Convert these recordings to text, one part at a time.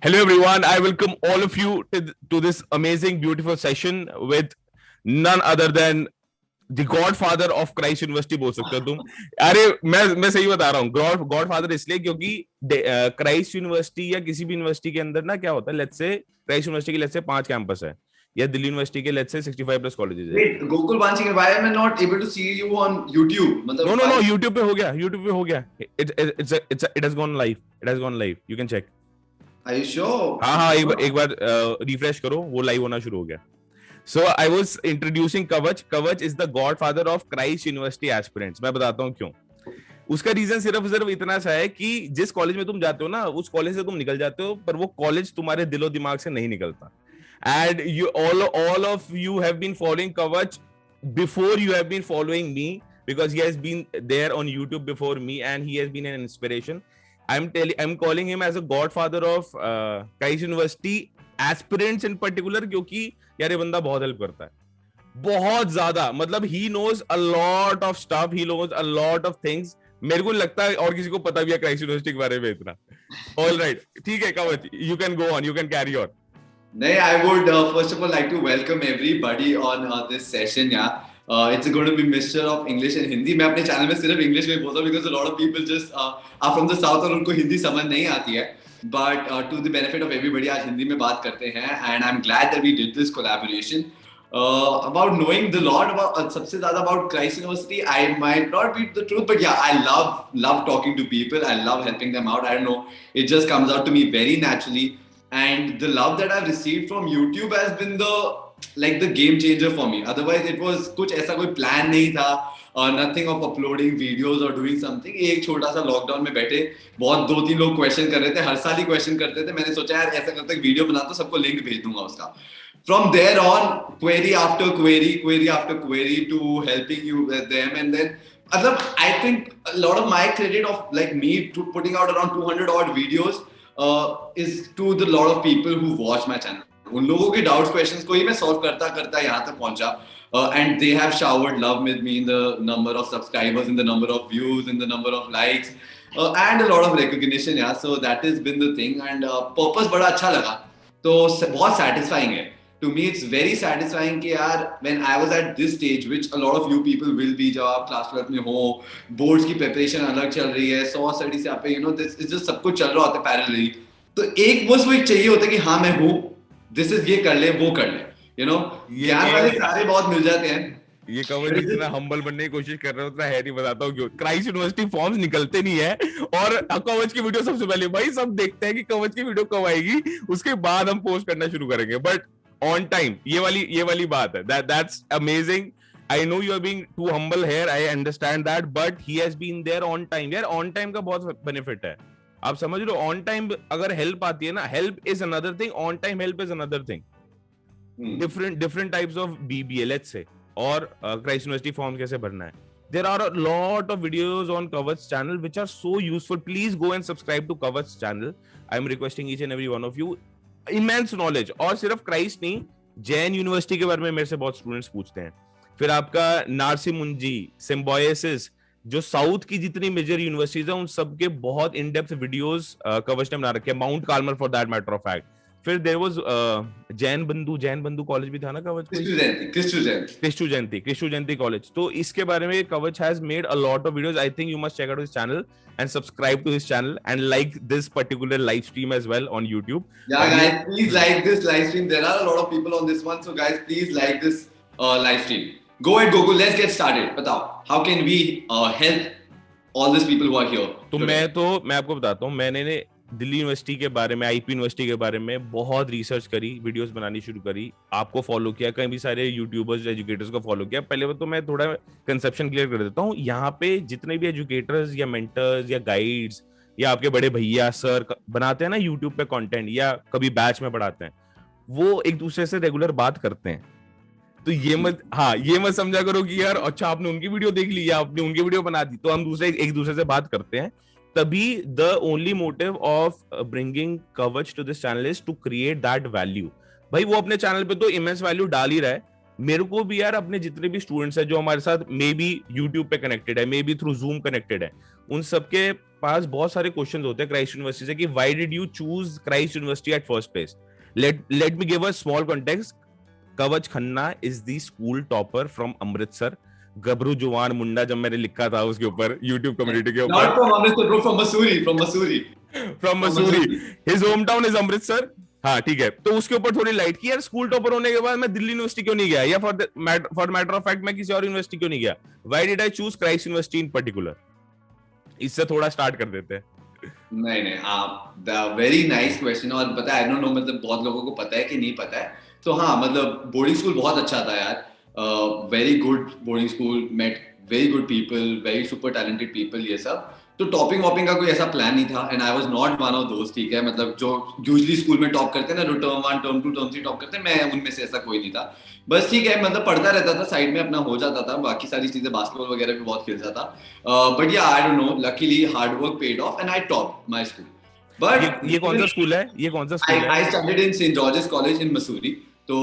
Hello, everyone. I welcome all of you to this amazing, beautiful session with none other than the godfather of Christ university बोल सकते हो तुम. अरे मैं सही बता रहा हूँ. गॉडफादर इसलिए क्योंकि क्राइस्ट यूनिवर्सिटी या किसी भी यूनिवर्सिटी के अंदर ना क्या होता है, लेट्स से क्राइस्ट यूनिवर्सिटी के लेट्स से 5 कैंपस है, या दिल्ली यूनिवर्सिटी के लेट्स से 65 प्लस कॉलेजेस है. Wait, Gokul Banching, why am I not able to see you on YouTube? No, YouTube पे हो गया, यूट्यूब पे हो गया. It has gone live, you can check. Are you sure? हाँ, एक बार रिफ्रेश करो, वो लाइव होना शुरू हो गया. So I was introducing Kavach. Kavach is the godfather of Christ University aspirants. मैं बताता हूँ क्यों. उसका रीजन सिर्फ इतना सा है कि जिस कॉलेज में तुम जाते हो ना, उस कॉलेज से तुम निकल जाते हो, पर वो कॉलेज तुम्हारे दिलो दिमाग से नहीं निकलता. And you all of you have been following Kavach before you have been following me, because he has been there on YouTube before me and he has been an inspiration. I'm calling him as a godfather of Christ University aspirants in particular, क्योंकि यार ये बंदा बहुत help करता है, बहुत ज्यादा. मतलब he knows a lot of stuff, he knows a lot of things. मेरे को लगता है और किसी को पता भी है क्राइस्ट यूनिवर्सिटी के बारे में इतना. All right, ठीक है कवच, you can go on, you can carry on. No, I would first of all like to welcome everybody on this session. Yeah, it's going to be mixture of English and Hindi. मैं अपने channel में सिर्फ English में बोलता हूँ because a lot of people just are from the south और उनको हिंदी समझ नहीं आती है. But to the benefit of everybody, आज हिंदी में बात करते हैं. And I'm glad that we did this collaboration. About knowing the lot about सबसे ज़्यादा about Christ University, I might not be the truth, but yeah, I love talking to people. I love helping them out. I don't know, it just comes out to me very naturally. And the love that I've received from YouTube has been the game changer for me. Otherwise, it was कुछ ऐसा कोई plan नहीं था. Nothing of uploading videos or doing something. एक छोटा सा lockdown में बैठे बहुत 2-3 लोग क्वेश्चन कर रहे थे, हर साल ही क्वेश्चन करते थे. मैंने सोचा यार ऐसा करते वीडियो बनाता हूँ, सबको लिंक भेज दूंगा उसका. From there on, query after query to helping you with them, and then I think a lot of my credit of like me to putting out around 200 odd videos is to the lot of people who watch my channel. उन लोगों के doubts questions को ही मैं solve करता यहाँ तक पहुंचा. And they have showered love with me in the number of subscribers, in the number of views, in the number of likes, and a lot of recognition. Yeah, so that has been the thing. And purpose बड़ा अच्छा लगा, तो बहुत satisfying है. To me, it's very satisfying कि यार when I was at this stage, which a lot of you people will be, जब आप क्लास 12 में हो, बोर्ड्स की प्रिपरेशन अलग चल रही है, 100 स्टडी से आप this is just सब कुछ चल रहा होता है पैरेलली. तो एक बस वो एक चाहिए होता है कि हाँ मैं हूँ, this is ये कर ले वो कर ले, ज्ञान वाले सारे बहुत मिल जाते हैं. ये कवर जितना हम्बल बनने की कोशिश कर रहा है उतना है नहीं. बताता हूँ क्यों. क्राइस्ट यूनिवर्सिटी फॉर्म्स निकलते नहीं है और कवच की वीडियो सबसे पहले भाई सब देखते हैं कि कवच की वीडियो कब आएगी, उसके बाद हम पोस्ट करना शुरू करेंगे, बट ऑन टाइम. ये वाली बात है. That's amazing. I know you are being too humble here, I understand that, but he has been there on time. यार on time का बहुत बेनिफिट है, आप समझ लो. ऑन टाइम अगर हेल्प आती है ना, help is another thing, on time help is another thing. different types of BBA, let's say, और Christ University form कैसे भरना है. There are a lot of videos on Kavach's channel which are so useful. Please go and subscribe to Kavach's channel. I am requesting each and every one of you. Immense knowledge. और सिर्फ Christ नहीं, Jain university के बारे में मेरे से बहुत students पूछते हैं. फिर आपका नारसिमुंजी, सिम्बायोसिस, जो साउथ की जितनी मेजर यूनिवर्सिटीज है उन सबके बहुत इन डेप्थ वीडियोस कवच ने बना रखे हैं. Mount Carmel for that matter of fact. फिर देयर वाज जैन बंधु कॉलेज भी था ना कवच, कृष्ण जयंती कॉलेज. तो इसके बारे में Kavach has made a lot of videos. I think you must check out his channel and subscribe to his channel and like this particular live stream as well on YouTube. Yeah, guys, please like this live stream. There are a lot of people on this one, so guys, please like this live stream. Go ahead, Gokul. Let's get started. बताओ, how can we help all these people who are here? तो मैं आपको बताता हूँ. मैंने Delhi university के बारे में, आईपी यूनिवर्सिटी के बारे में बहुत रिसर्च करी, वीडियोस बनानी शुरू करी, आपको फॉलो किया, कई भी सारे यूट्यूबर्स एजुकेटर्स को फॉलो किया. पहले तो मैं थोड़ा कंसेप्शन क्लियर कर देता हूँ. यहाँ पे जितने भी एजुकेटर्स या मेंटर्स या गाइड्स या आपके बड़े भैया सर बनाते हैं ना यूट्यूब पे कंटेंट, या कभी बैच में पढ़ाते हैं, वो एक दूसरे से रेगुलर बात करते हैं. तो ये मत समझा करो कि यार अच्छा आपने उनकी वीडियो देख ली या आपने उनकी वीडियो बना दी तो हम एक दूसरे से बात करते हैं. तभी the only motive of bringing Kavach to this channel is to create that value. भाई वो अपने चैनल पे तो इमेंस वैल्यू डाल ही रहा है, मेरे को भी यार अपने जितने भी स्टूडेंट्स हैं जो हमारे साथ मे बी यूट्यूब पे कनेक्टेड है, may be through zoom connected है, उन सबके पास बहुत सारे क्वेश्चंस होते हैं क्राइस्ट यूनिवर्सिटी से कि why did you choose Christ University at first place. Let me give a small context. Kavach Khanna is the school topper from Amritsar. गबरू जुवान मुंडा जब मैंने लिखा था उसके ऊपर यूट्यूब कम्युनिटी के ऊपर. Not from Amritsar, bro, from Mussoorie, from Mussoorie. From Mussoorie. His home town is Amritsar. हाँ ठीक है, तो उसके ऊपर थोड़ी लाइट की यार, स्कूल टॉपर होने के बाद मैं दिल्ली यूनिवर्सिटी क्यों नहीं गया, या फॉर मैटर ऑफ फैक्ट मैं किसी और यूनिवर्सिटी क्यों नहीं गया. Why did I choose Christ university in particular. इससे थोड़ा स्टार्ट कर देते हैं. नहीं आप वेरी नाइस क्वेश्चन. और पता है आई डोंट नो, मतलब बहुत लोगों को पता है कि नहीं पता है. तो हाँ, मतलब बोर्डिंग स्कूल बहुत अच्छा था यार. Very good boarding school, met very good people, very super talented people, ये सब. तो टॉपिंग वॉपिंग का कोई ऐसा प्लान नहीं था, and I was not one of दोस्त. ठीक है, मतलब जो यूजुअली स्कूल में टॉप करते हैं ना, जो टर्म 1 टर्म 2 टर्म 3 टॉप करते हैं, मैं उनमें से ऐसा कोई नहीं था. बस ठीक है, मतलब पढ़ता रहता था, साइड में अपना हो जाता था, बाकी सारी चीजें बास्केटबॉल वगैरह भी बहुत खेलता था. बट या आई don't no, luckily hard work paid of and I top my school. But ये कौन सा स्कूल है, ये कौन सा स्कूल है? I studied in saint George's college in Mussoorie. तो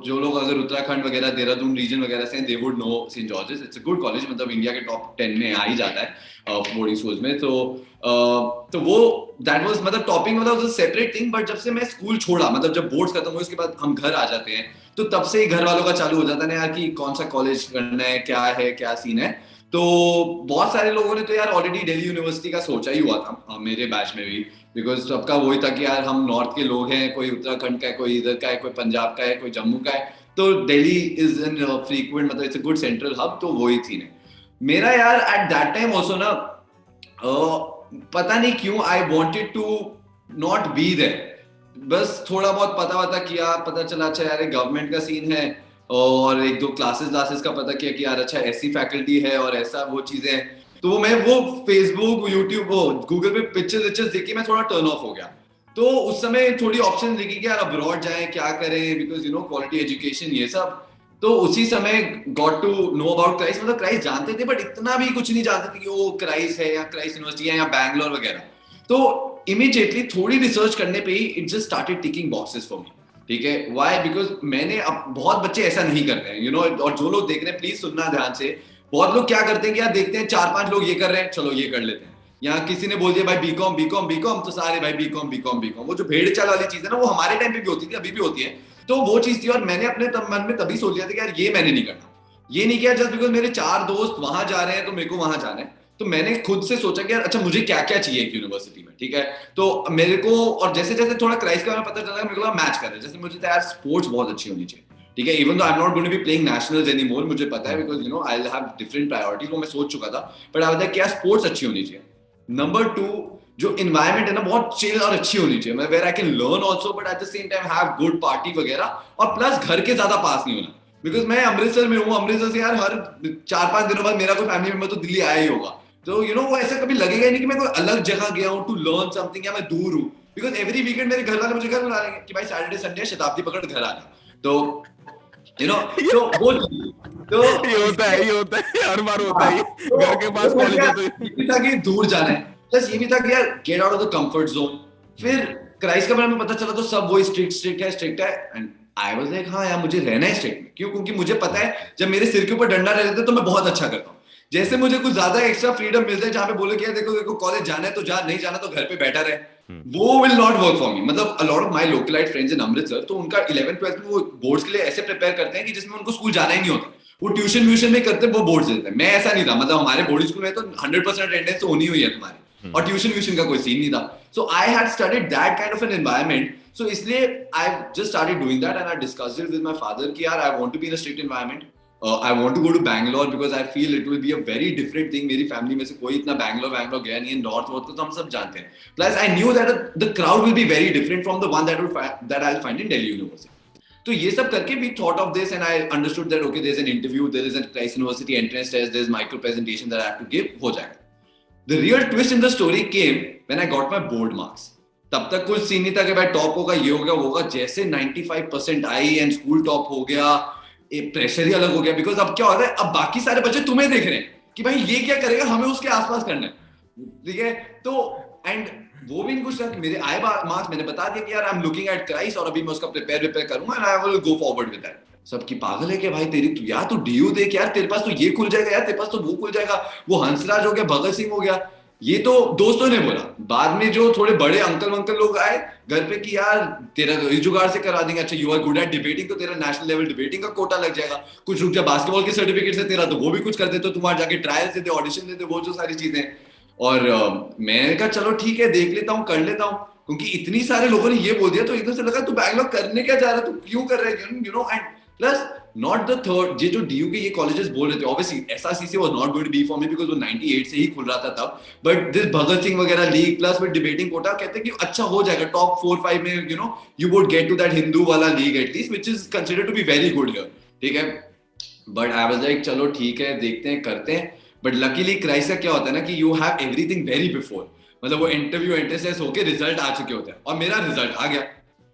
जो लोग अगर उत्तराखंड वगैरह, देहरादून रीजन वगैरह से, they would know saint George's. It's a good college, मतलब इंडिया के टॉप 10 में आ ही जाता है बोर्डिंग स्कूल्स में. तो वो दैट वाज, मतलब topping was a separate thing. But जब से मैं स्कूल छोड़ा, मतलब जब बोर्ड्स खत्म हुए उसके बाद हम घर आ जाते हैं, तो तब से ही घर वालों का चालू हो जाता है ना यार, कि कौन सा कॉलेज करना है, क्या सीन है. तो बहुत सारे लोगों ने तो यार ऑलरेडी दिल्ली यूनिवर्सिटी का सोचा ही हुआ था, मेरे बैच में भी. बिकॉज सबका वही था कि यार हम नॉर्थ के लोग हैं, कोई उत्तराखंड का है, कोई इधर का है, कोई पंजाब का है, कोई जम्मू का है. तो दिल्ली इज इन फ्रीक्वेंट, मतलब it's a good central hub. तो वही थी मेरा यार एट दैट टाइम ऑल्सो ना. पता नहीं क्यों I wanted to not be there. बस थोड़ा बहुत पता किया, पता चला अच्छा यार गवर्नमेंट का सीन है, और एक दो क्लासेस का पता किया कि यार अच्छा ऐसी फैकल्टी है और ऐसा वो चीजें. तो मैं वो फेसबुक, यूट्यूब, गूगल पे पिक्चर्स देख के मैं थोड़ा टर्न ऑफ हो गया. तो उस समय थोड़ी ऑप्शन दिखी कि यार अब्रॉड जाएं, क्या करें, because you know quality education ये सब. तो उसी समय got to know about Christ. मतलब क्राइस्ट जानते थे, बट इतना भी कुछ नहीं जानते थे कि वो क्राइस्ट है या क्राइस्ट यूनिवर्सिटी है या बैंगलोर वगैरह. तो इमीडिएटली थोड़ी रिसर्च करने पे ही it just started ticking boxes for me. ठीक है, व्हाई? बिकॉज मैंने, अब बहुत बच्चे ऐसा नहीं करते हैं, यू नो. और जो लोग देख रहे हैं प्लीज सुनना ध्यान से. बहुत लोग क्या करते हैं कि यार देखते हैं 4-5 लोग ये कर रहे हैं, चलो ये कर लेते हैं. या किसी ने बोल दिया भाई बीकॉम बीकॉम बीकॉम, तो सारे भाई बीकॉम बीकॉम बीकॉम. वो जो भेड़ चाल वाली चीज है ना, वो हमारे टाइम पे भी होती थी, अभी भी होती है. तो वो चीज थी, और मैंने अपने मन में तभी सोच लिया था कि यार ये मैंने नहीं करना. ये नहीं किया जस्ट बिकॉज मेरे 4 दोस्त वहां जा रहे हैं तो मेरे को वहां जाना है. तो मैंने खुद से सोचा कि यार अच्छा मुझे क्या क्या चाहिए एक यूनिवर्सिटी में. ठीक है, तो मेरे को, और जैसे जैसे थोड़ा क्राइस्ट का पता चला, मेरे को मैच कर रहा है. जैसे मुझे यार स्पोर्ट्स बहुत अच्छी होनी चाहिए. ठीक है, even though I am not going to be playing nationals anymore, मुझे पता है, because you know I will have different priorities. वो मैं सोच चुका था. बट आई वाज लाइक क्या स्पोर्ट्स अच्छी होनी चाहिए. नंबर 2, जो एनवायरनमेंट है ना, बहुत चिल और अच्छी होनी चाहिए, मतलब where I can learn also, but at the same time have good party वगैरह. और प्लस घर के ज्यादा पास नहीं होना, बिकॉज मैं अमृतसर में हूँ. अमृतसर से यार हर 4-5 दिनों बाद मेरा कोई फैमिली मेंबर तो दिल्ली आया ही होगा. तो यू नो वो ऐसा कभी लगेगा ही नहीं कि मैं कोई अलग जगह गया हूँ टू लर्न समथिंग, या मैं दूर हूँ. बिकॉज एवरी वीकेंड मेरे घर वाले मुझे घर बुला लेंगे कि भाई सैटरडे संडे शताब्दी पकड़ घर आ जा. तो यू नो, तो वो तो ये होता है हर बार होता है. तो घर के पास कॉलेज है तो ये भी था कि दूर जाना है, प्लस ये भी था कि यार get out of the comfort zone. फिर क्राइस्ट के बारे में पता चला तो सब वही स्ट्रिक्ट है. एंड आई वाज लाइक हाँ यार मुझे रहना है स्ट्रिक्ट में. क्यों? क्योंकि मुझे पता है जब मेरे सिर के ऊपर डंडा रह जाता है तो मैं बहुत अच्छा करता हूँ. जैसे मुझे कुछ ज्यादा एक्स्ट्रा फ्रीडम मिलता है जहां पे बोले कि यार देखो कॉलेज जाना है तो जा, नहीं जाना तो घर पे बैठा रहे, वो will not work for me. मतलब a lot of my localite friends in Amritsar, तो उनका 11th-12th में वो बोर्ड्स के लिए ऐसे प्रिपेयर करते हैं कि जिसमें उनको स्कूल जाना ही नहीं होता. वो ट्यूशन में करते, वो बोर्ड्स देते हैं. मैं ऐसा नहीं था, मतलब हमारे बोर्डिंग स्कूल में तो 100% अटेंडेंस तो होनी हुई है तुम्हारी, और ट्यूशन का कोई सीन नहीं था. So I had studied that kind of an environment. So इसलिए I just started doing that, and I discussed it with my father कि यार I want to be in a strict environment. I want to go to Bangalore because I feel it will be a very different thing. मेरी family में से कोई इतना बैंगलोर गया नहीं है. नॉर्थ को तो हम सब जानते हैं. Plus I knew that the crowd will be very different from the one that I'll find in Delhi University. तो ये सब करके we thought of this, and I understood that okay, there's an interview, there is a Christ University entrance test, there's micro presentation that I have to give, हो जाएगा. The real twist in the story came when I got my board marks. तब तक कुछ scene नहीं था कि भाई top होगा, ये होगा, वो होगा. जैसे 95% आई एंड स्कूल टॉप हो गया, प्रेशर ही अलग हो गया. बिकॉज अब क्या हो रहा है, अब बाकी सारे बच्चे तुम्हें देख रहे हैं कि भाई ये क्या करेगा, हमें उसके आसपास करना है. ठीक है, तो एंड वो भी कुछ मेरे आए मार्क्स मैंने बता दिया कि यार I am looking at Christ, और अभी मैं उसका प्रिपेयर करूंगा, and I will go forward with that. सबकी पागल है क्या भाई तेरी, तू यार तू डीयू देख यार, तेरे पास तो ये खुल जाएगा यार, तेरे पास तो वो खुल जाएगा, वो हंसराज हो गया, भगत सिंह हो गया। ये तो दोस्तों ने बोला। बाद में जो थोड़े बड़े अंकल वंकल लोग आए घर पे कि यार तेरा तो इस जुगाड़ से करा देंगे, अच्छा you are good at debating तो तेरा नेशनल लेवल डिबेटिंग का कोटा लग जाएगा, कुछ रुक जा बास्केटबॉल के सर्टिफिकेट से तेरा तो वो भी कुछ कर देते, तुम्हारे जाके ट्रायल्स देते, ऑडिशन देते, वो जो सारी चीजें। और मैंने कहा चलो ठीक है देख लेता हूँ, कर लेता हूँ, क्योंकि इतनी सारे लोगों ने ये बोल दिया तो एकदम से लगा तू बैंगलोर करने क्या जा रहा है, तू क्यों कर रहा है, you know. And plus not the third, ये जो डीयू के ये कॉलेजेस बोल रहे थे, obviously SRCC was not going to be for me because वो 98 से ही खुल रहा था तब, बट दिस भगत सिंह वगैरह league plus with debating quota कहते हैं कि अच्छा हो जाएगा टॉप 4-5 में, you know you would get to that Hindu वाला league at least which is considered to be very good here, ठीक है। बट आई वाज लाइक चलो ठीक है देखते हैं करते हैं। बट लकीली क्राइस्ट का क्या होता है ना कि you have everything very before, मतलब वो इंटरव्यू एंट्रेंस होके रिजल्ट आ चुके होते हैं, और मेरा रिजल्ट आ गया।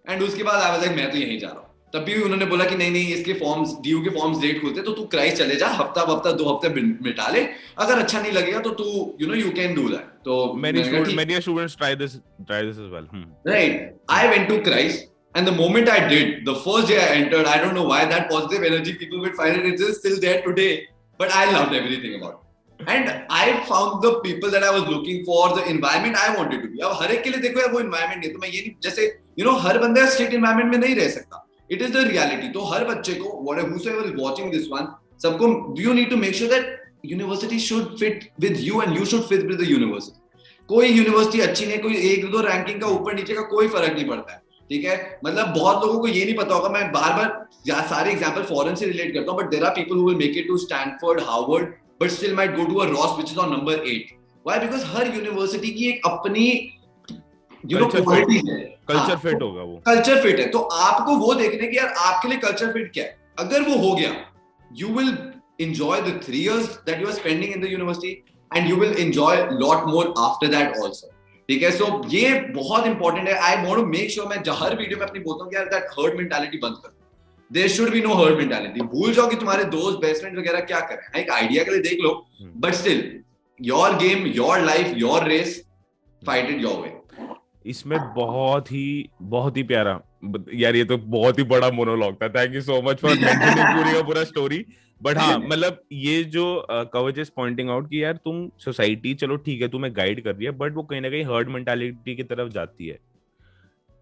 एंड उसके बाद आई वाज लाइक मैं तो यहीं जा रहा हूँ। तब भी उन्होंने बोला कि नहीं नहीं इसके फॉर्म्स डीयू के फॉर्म्स लेट खुलते तो तू क्राइस्ट चले जा, हफ्ता 2 हफ्ते मिटा ले, अगर अच्छा नहीं लगेगा तो तू you know you can do that. तो many students try this as well. right, I went to Christ, and the moment I did, the first day I entered, I don't know why that positive energy people will find it, it's still there today, but I loved everything about it. And I found the people that I was looking for, the environment I wanted to be. अब हर एक के लिए देखो यार वो environment नहीं, तो मैं ये नहीं, जैसे you know हर बंदा strict environment में नहीं रह सकता, it is the reality। तो हर बच्चे को whosoever is watching this one, सबको you need to make sure that university should fit with you and you should fit with the university। कोई यूनिवर्सिटी अच्छी नहीं, कोई 1-2 रैंकिंग का ऊपर नीचे का कोई फर्क नहीं पड़ता है, ठीक है। मतलब बहुत लोगों को ये नहीं पता होगा, मैं बार बार सारे एग्जांपल फॉरेन से रिलेट करता हूं, but there are people who will make it to Stanford, Harvard, but still might go to a Ross which is on number 8। Why? Because हर यूनिवर्सिटी की एक अपनी यू नो क्वालिटी है, culture fit होगा, वो culture fit है। तो आपको वो देखने की यार आपके लिए कल्चर फिट क्या है, अगर वो हो गया you will enjoy the 3 years that you are spending in the university and you will enjoy lot more after that also, ठीक है। सो ये बहुत इंपॉर्टेंट है। I want to make sure, मैं हर वीडियो में अपनी बोलता हूँ कि यार दैट हर्ड मेंटालिटी बंद कर, there should be no herd mentality. भूल जाओ कि तुम्हारे दोस्त बेस्ट फ्रेंड वगैरह क्या कर रहे हैं, एक आइडिया के लिए देख लो, but still your game, your life, your race, fight it your way. इसमें बहुत ही प्यारा यार, ये तो बहुत ही बड़ा मोनोलॉग था, thank you so much for mentioning पूरा स्टोरी। बट हाँ मतलब ये जो कवच इज पॉइंटिंग आउट कि यार तुम सोसाइटी चलो ठीक है तुम्हें गाइड कर रही है, बट वो कहीं ना कहीं हर्ड मेंटालिटी की तरफ जाती है।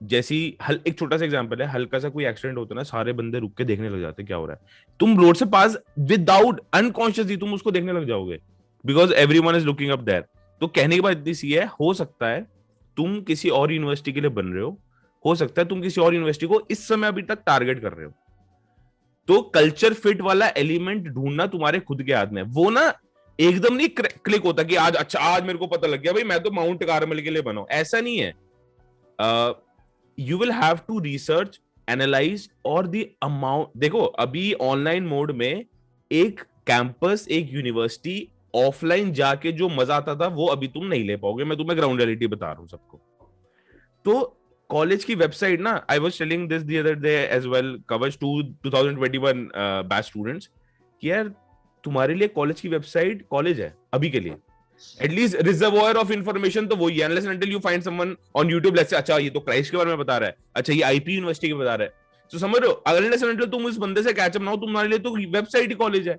जैसी एक छोटा सा एग्जांपल है, हल्का सा कोई एक्सीडेंट होता है ना, सारे बंदे रुक के देखने लग जाते हैं क्या हो रहा है। तुम रोड से पास विदाउट अनकॉन्शियसली तुम उसको देखने लग जाओगे because everyone is looking up there. तो कहने की बात इतनी सी है, हो सकता है तुम किसी और यूनिवर्सिटी के लिए बन रहे हो सकता है तुम किसी और यूनिवर्सिटी को इस समय अभी तक टारगेट कर रहे हो, तो कल्चर फिट वाला एलिमेंट ढूंढना तुम्हारे खुद के हाथ में। वो ना एकदम नहीं क्लिक होता कि आज अच्छा आज मेरे को पता लग गया भाई मैं तो माउंट कार्मल के लिए बनाऊं, ऐसा नहीं है। You will have to research, analyse और द अमाउंट। देखो अभी ऑनलाइन मोड में एक कैंपस, एक यूनिवर्सिटी ऑफलाइन जाके जो मजा आता था वो अभी तुम नहीं ले पाओगे, मैं तुम्हें ग्राउंड रियलिटी बता रहा हूं सबको। तो कॉलेज की वेबसाइट ना, I was telling this the other day as well, Kavach to 2021 batch students, कि यार तुम्हारे लिए कॉलेज की वेबसाइट कॉलेज है अभी के लिए, एटलीस्ट रिजर्वॉयर ऑफ इंफॉर्मेशन तो वही है, unless until you find someone on YouTube let's say, अच्छा ये तो क्राइस्ट के बारे में बता रहा है, अच्छा ये आईपी यूनिवर्सिटी के बता रहा है, तो समझ रहे हो, अनलेस अनटिल तुम उस बंदे से कैचअप ना हो, तुम्हारे लिए तो वेबसाइट ही कॉलेज है।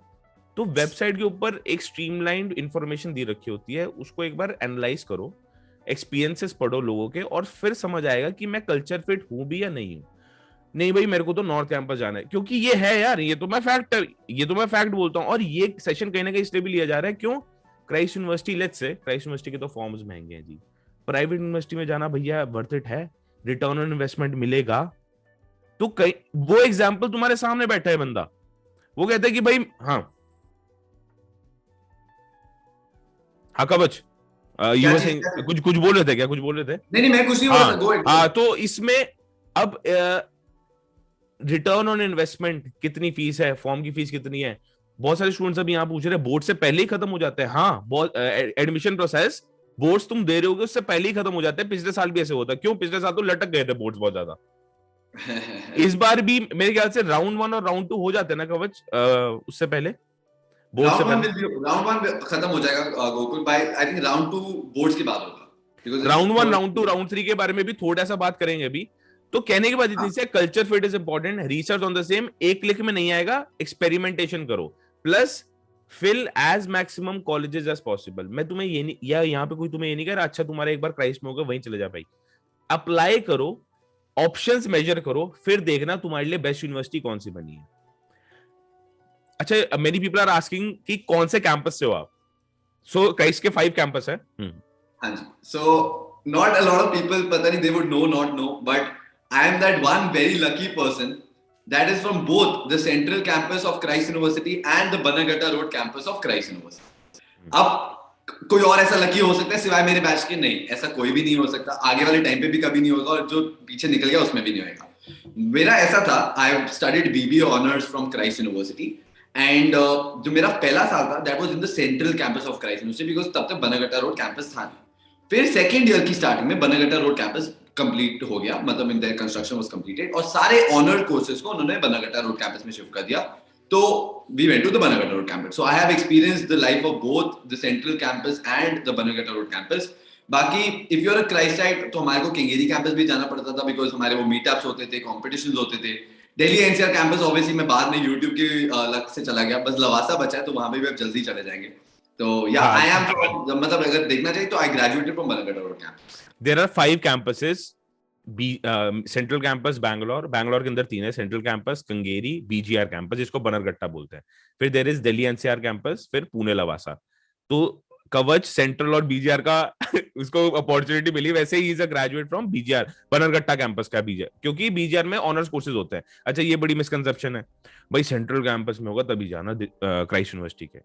तो वेबसाइट के ऊपर एक स्ट्रीमलाइंड इंफॉर्मेशन दी रखी होती है, उसको एक बार एनालाइज करो, एक्सपीरियंसेस पढ़ो लोगों के, और फिर समझ आएगा कि मैं कल्चर फिट हूं भी या नहीं हूं। नहीं भाई मेरे को तो नॉर्थ कैंपस जाना है, क्योंकि ये है यार, ये तो मैं फैक्ट बोलता हूं। और ये सेशन कहीं ना कहीं इसलिए भी लिया जा रहा है, क्यों? Christ university, let's say Christ university के तो फॉर्म्स महंगे हैं जी, प्राइवेट यूनिवर्सिटी में जाना भैया वर्थ इट है, रिटर्न ऑन इन्वेस्टमेंट मिलेगा। तो वो एग्जाम्पल तुम्हारे सामने बैठा है बंदा, वो कहता है कि भाई हाँ कवच कुछ बोल रहे थे क्या? कुछ बोल रहे थे? नहीं मैं कुछ नहीं बोल रहा था। हाँ तो इसमें अब रिटर्न ऑन इन्वेस्टमेंट, कितनी फीस है, फॉर्म की फीस कितनी है, बहुत सारे स्टूडेंट्स अभी यहाँ पूछ रहे हैं, बोर्ड से पहले ही खत्म हो जाते हैं। हाँ बहुत एडमिशन प्रोसेस बोर्ड्स तुम दे रहे होगे उससे पहले ही खत्म हो जाते हैं। पिछले साल भी ऐसे होता है, क्यों? पिछले साल तो लटक गए थे बोर्ड्स बहुत ज्यादा। इस बार भी मेरे ख्याल से राउंड 1 और राउंड 2 हो जाते हैं ना कवच, उससे पहले राउंड 1 खत्म हो जाएगा Gokul, by I think round 2 boards के बाद होगा। राउंड 1 राउंड 2 राउंड 3 के बारे में भी थोड़ा सा बात करेंगे अभी, तो कहने की बात इतनी सी है, culture fit is important, research on the same, एक क्लिक में नहीं आएगा, एक्सपेरिमेंटेशन करो, plus fill as maximum colleges as possible. मैं तुम्हें ये नहीं, या यहाँ पे कोई तुम्हें ये नहीं कह रहा अच्छा तुम्हारा एक बार क्राइस्ट में होगा वहीं चले जा भाई, अप्लाई करो, ऑप्शंस मेजर करो, फिर देखना तुम्हारे लिए बेस्ट यूनिवर्सिटी कौन सी बनी है। अच्छा, मेनी पीपल आर आस्किंग कि कौन से कैंपस से हो आप? सो क्राइस्ट के 5 कैंपस है। हाँ जी, so not a lot of people, पता नहीं they would know not know, but I am that one very lucky person that is from both the central campus of Christ University and the Banagatta Road campus of Christ University. अब कोई और ऐसा lucky हो सकता है सिवाय मेरे batch के? नहीं, ऐसा कोई भी नहीं हो सकता, आगे वाले टाइम पे भी कभी नहीं होगा, और जो पीछे निकल गया उसमें भी नहीं होगा। मेरा ऐसा था, I studied BBA honors from Christ University and जो मेरा पहला साल था that was in the central campus of Christ University because तब तक Banagatta Road campus था नहीं। फिर सेकेंड ईयर की स्टार्टिंग में बनागट्टा रोड कैंपस कंप्लीट हो गया, मतलब in their construction was completed, और सारे ऑनर कोर्सेज को उन्होंने बनागट्टा रोड कैंपस में शिफ्ट कर दिया। तो we went to the Bannerghatta road campus, so I have experienced the life of both the central campus and the Bannerghatta road campus. बाकी if you are a Christite तो हमारे को केंगेरी कैंपस भी जाना पड़ता था बिकॉज हमारे वो मीटअप्स होते थे, कॉम्पिटिशंस होते थे। दिल्ली एनसीआर कैंपस ऑब्वियसली मैं बाद में यूट्यूब की लक से चला गया, बस लवासा बचा है तो वहां पे भी अब जल्दी चले जाएंगे। तो या आई एम, मतलब अगर देखना चाहिए तो I graduated from Bannerghatta road campus. There are 5 campuses, central campus Bangalore, Bangalore के अंदर 3 है, central campus Kengeri, BGR campus जिसको बनरगट्टा बोलते हैं, फिर there is Delhi NCR campus, फिर पुणे लवासा। तो कवच सेंट्रल और बीजीआर का उसको अपॉर्चुनिटी मिली, वैसे he is a graduate from BGR, Bannerghatta campus का बीजीआर, क्योंकि बीजीआर में ऑनर्स कोर्सेज होते हैं। अच्छा, ये बड़ी मिसकंसेप्शन है भाई, सेंट्रल कैंपस में होगा तभी जाना क्राइस्ट यूनिवर्सिटी के,